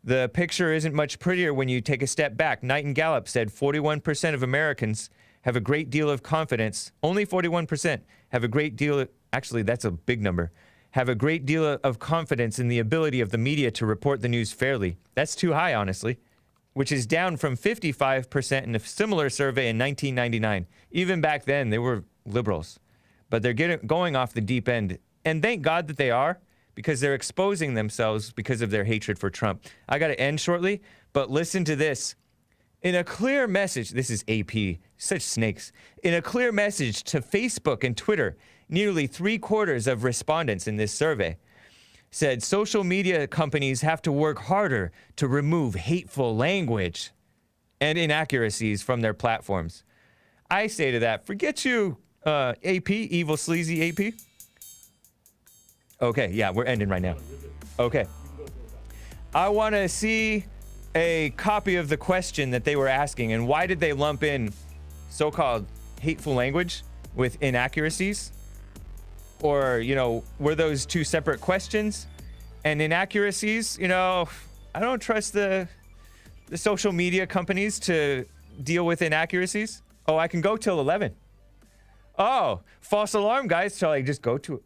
The picture isn't much prettier when you take a step back. Knight and Gallup said 41% of Americans have a great deal of confidence. Only 41% have a great deal of, actually that's a big number, have a great deal of confidence in the ability of the media to report the news fairly. That's too high, honestly, which is down from 55% in a similar survey in 1999. Even back then, they were liberals. But they're going off the deep end. And thank God that they are, because they're exposing themselves because of their hatred for Trump. I got to end shortly, but listen to this. In a clear message, this is AP, such snakes. In a clear message to Facebook and Twitter, nearly 3/4 of respondents in this survey said social media companies have to work harder to remove hateful language and inaccuracies from their platforms. I say to that, forget you, AP, evil sleazy AP. Okay, yeah, we're ending right now. Okay. I want to see a copy of the question that they were asking, and why did they lump in so-called hateful language with inaccuracies? Or, were those two separate questions? And inaccuracies, I don't trust the social media companies to deal with inaccuracies. Oh, I can go till 11. Oh, false alarm, guys. Shall I just go to,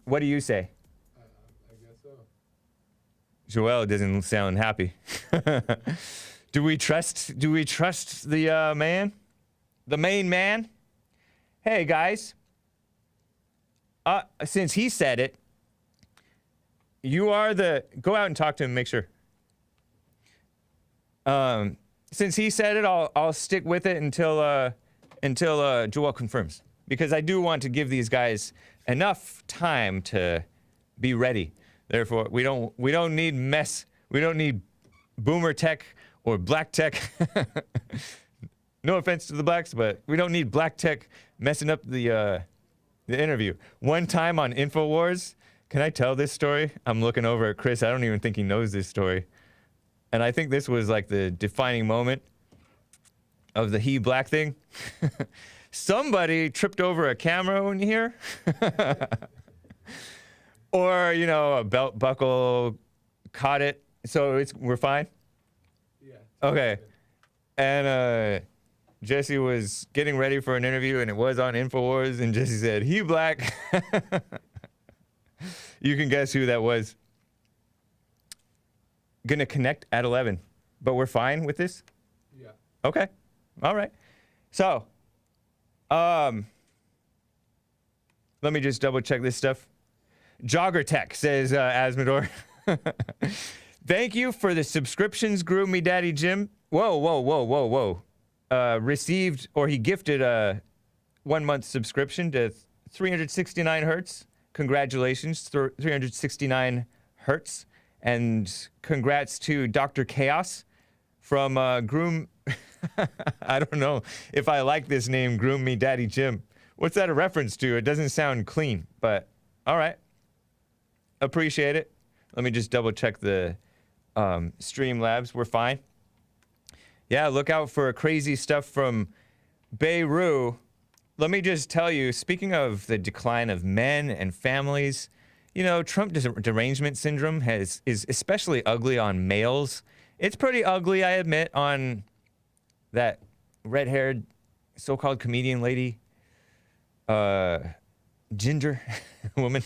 what do you say? I guess so. Joel doesn't sound happy. Do we trust the man? The main man? Hey, guys. Since he said it, go out and talk to him, make sure. Since he said it, I'll stick with it until Joel confirms, because I do want to give these guys enough time to be ready. Therefore, we don't need mess. We don't need boomer tech or black tech. No offense to the blacks, but we don't need black tech messing up the interview. One time on InfoWars, can I tell this story? I'm looking over at Chris. I don't even think he knows this story. And I think this was like the defining moment of the he black thing. Somebody tripped over a camera in here. Or, a belt buckle caught it. So we're fine? Yeah. Okay. And Jesse was getting ready for an interview, and it was on InfoWars, and Jesse said, he black. You can guess who that was. Gonna connect at 11, but we're fine with this? Yeah. Okay. All right. So, let me just double check this stuff. Jogger Tech, says Asmodor. Thank you for the subscriptions, Groom Me Daddy Jim. Whoa. He gifted a 1 month subscription to 369 Hertz. Congratulations, 369 Hertz. And congrats to Dr. Chaos from Groom. I don't know if I like this name, Groom Me Daddy Jim. What's that a reference to? It doesn't sound clean, but all right. Appreciate it. Let me just double check the Streamlabs. We're fine. Yeah, look out for crazy stuff from Beirut. Let me just tell you, speaking of the decline of men and families, you know, Trump derangement syndrome is especially ugly on males. It's pretty ugly, I admit, on that red-haired so-called comedian lady, Ginger woman,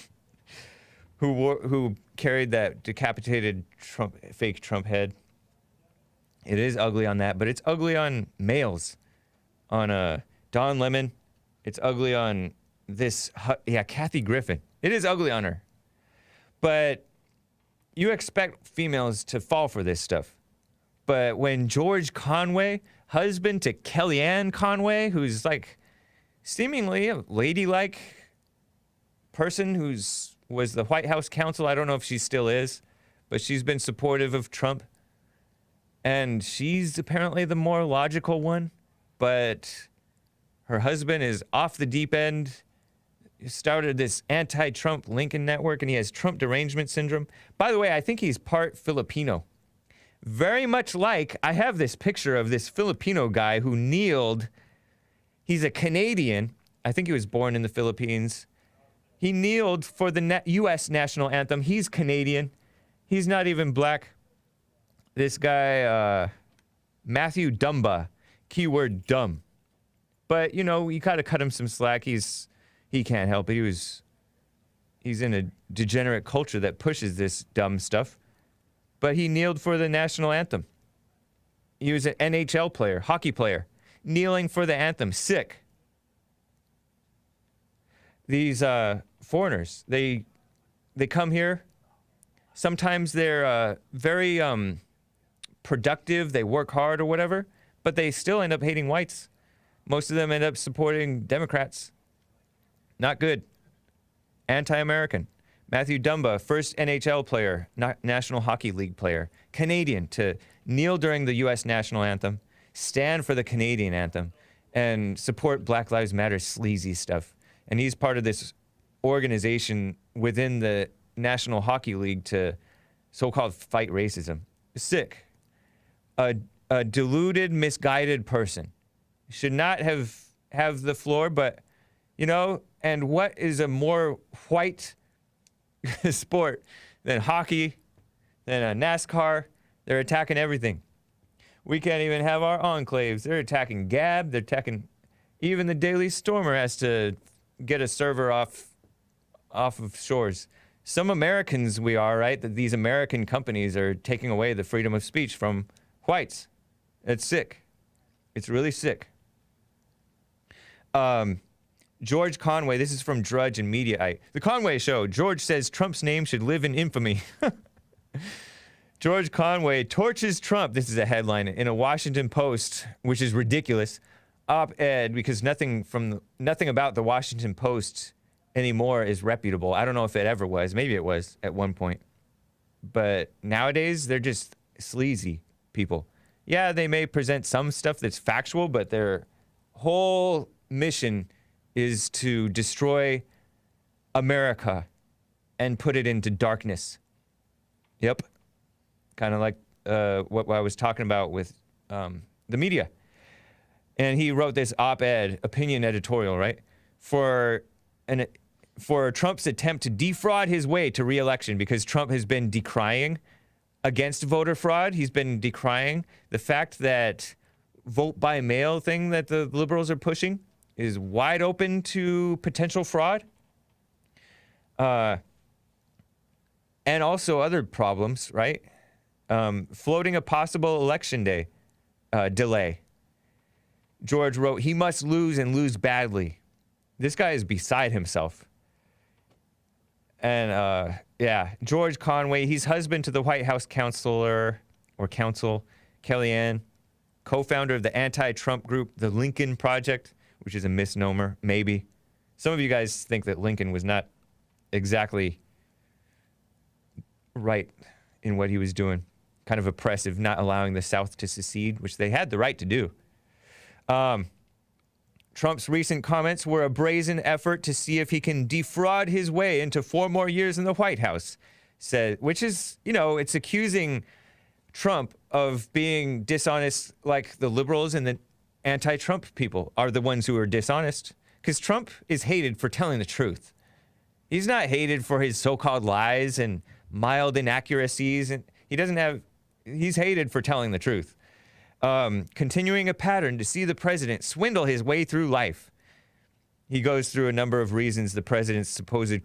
who carried that decapitated fake Trump head. It is ugly on that, but it's ugly on males. On Don Lemon, it's ugly on this. Kathy Griffin. It is ugly on her. But you expect females to fall for this stuff. But when George Conway, husband to Kellyanne Conway, who's like seemingly a ladylike person was the White House counsel. I don't know if she still is, but she's been supportive of Trump. And she's apparently the more logical one, but her husband is off the deep end. He started this anti-Trump Lincoln network, and he has Trump derangement syndrome. By the way, I think he's part Filipino. Very much like, I have this picture of this Filipino guy who kneeled. He's a Canadian. I think he was born in the Philippines. He kneeled for the U.S. national anthem. He's Canadian. He's not even black. This guy, Matthew Dumba, keyword dumb. But, you know, you gotta cut him some slack. He can't help it. He's in a degenerate culture that pushes this dumb stuff. But he kneeled for the national anthem. He was an NHL player, hockey player, kneeling for the anthem. Sick. These foreigners, they come here. Sometimes they're very productive, they work hard or whatever, but they still end up hating whites. Most of them end up supporting Democrats. Not good. Anti-American. Matthew Dumba, first NHL player, National Hockey League player, Canadian, to kneel during the U.S. national anthem, stand for the Canadian anthem, and support Black Lives Matter sleazy stuff. And he's part of this organization within the National Hockey League to so-called fight racism. Sick. A deluded, misguided person. Should not have the floor, but, you know, and what is a more white sport than hockey, than NASCAR? They're attacking everything. We can't even have our enclaves. They're attacking Gab. They're attacking... Even the Daily Stormer has to get a server off of shores. Some Americans we are, right? That these American companies are taking away the freedom of speech from whites. It's sick. It's really sick. George Conway, this is from Drudge and Mediaite. The Conway Show. George says Trump's name should live in infamy. George Conway torches Trump. This is a headline in a Washington Post, which is ridiculous. Op-ed, because nothing about the Washington Post anymore is reputable. I don't know if it ever was. Maybe it was at one point. But nowadays, they're just sleazy people. Yeah, they may present some stuff that's factual, but their whole mission is to destroy America and put it into darkness. Yep. Kind of like what I was talking about with the media. And he wrote this op-ed, opinion editorial, right? For Trump's attempt to defraud his way to re-election, because Trump has been decrying against voter fraud. He's been decrying the fact that vote by mail thing that the liberals are pushing is wide open to potential fraud. And also other problems, right? Floating a possible election day delay. George wrote, he must lose and lose badly. This guy is beside himself. And yeah, George Conway, he's husband to the White House counsel, Kellyanne, co-founder of the anti-Trump group, the Lincoln Project, which is a misnomer, maybe. Some of you guys think that Lincoln was not exactly right in what he was doing. Kind of oppressive, not allowing the South to secede, which they had the right to do. Trump's recent comments were a brazen effort to see if he can defraud his way into 4 more years in the White House, which is, it's accusing Trump of being dishonest, like the liberals and the anti-Trump people are the ones who are dishonest. Because Trump is hated for telling the truth. He's not hated for his so-called lies and mild inaccuracies, and he's hated for telling the truth. Continuing a pattern to see the president swindle his way through life. He goes through a number of reasons the president's supposed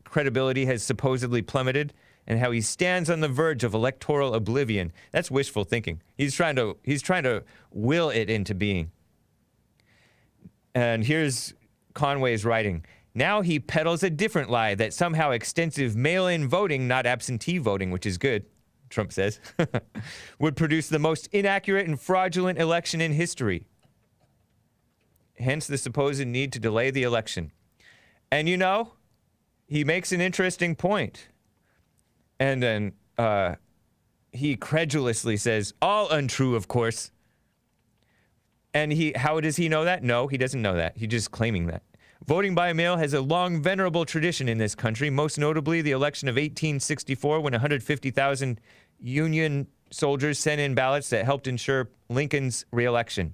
credibility has supposedly plummeted, and how he stands on the verge of electoral oblivion. That's wishful thinking. He's trying to will it into being. And here's Conway's writing. Now he peddles a different lie that somehow extensive mail-in voting, not absentee voting, which is good, Trump says, would produce the most inaccurate and fraudulent election in history. Hence the supposed need to delay the election. And he makes an interesting point. And then he credulously says, all untrue, of course. And how does he know that? No, he doesn't know that. He's just claiming that. Voting by mail has a long, venerable tradition in this country, most notably the election of 1864, when 150,000 Union soldiers sent in ballots that helped ensure Lincoln's re-election.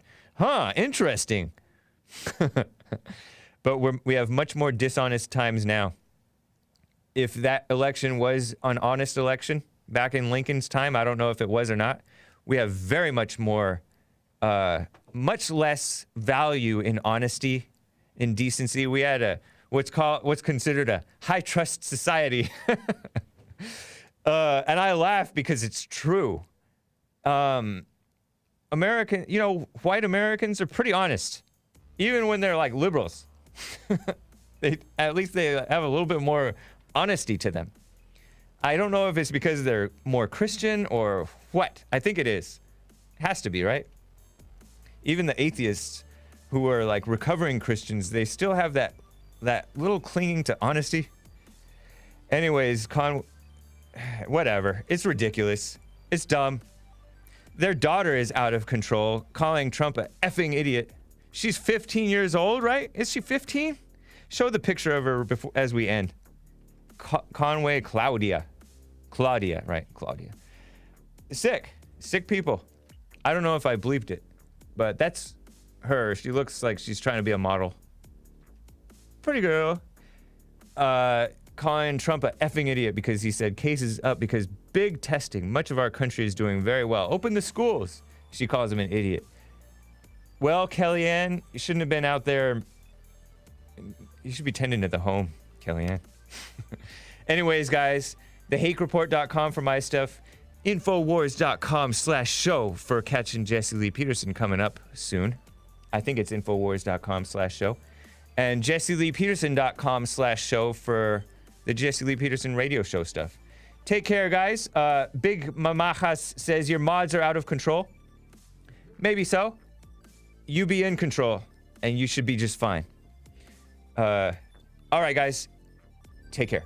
Interesting. But we have much more dishonest times now. If that election was an honest election back in Lincoln's time, I don't know if it was or not, we have very much more... much less value in honesty, in decency. We had what's considered a high trust society. And I laugh because it's true. White Americans are pretty honest, even when they're like liberals. At least they have a little bit more honesty to them. I don't know if it's because they're more Christian or what. I think it is. It has to be, right? Even the atheists who are like recovering Christians, they still have that little clinging to honesty. Anyways, whatever. It's ridiculous. It's dumb. Their daughter is out of control, calling Trump a effing idiot. She's 15 years old, right? Is she 15? Show the picture of her as we end. Conway Claudia, right? Claudia. Sick people. I don't know if I bleeped it. But that's her. She looks like she's trying to be a model. Pretty girl. Calling Trump a effing idiot because he said cases up because big testing. Much of our country is doing very well. Open the schools. She calls him an idiot. Well, Kellyanne, you shouldn't have been out there. You should be tending to the home, Kellyanne. Anyways, guys, thehakereport.com for my stuff. Infowars.com/show for catching Jesse Lee Peterson coming up soon. I think it's Infowars.com/show. And JesseLeePeterson.com/show for the Jesse Lee Peterson radio show stuff. Take care, guys. Big Mamajas says your mods are out of control. Maybe so. You be in control, and you should be just fine. All right, guys. Take care.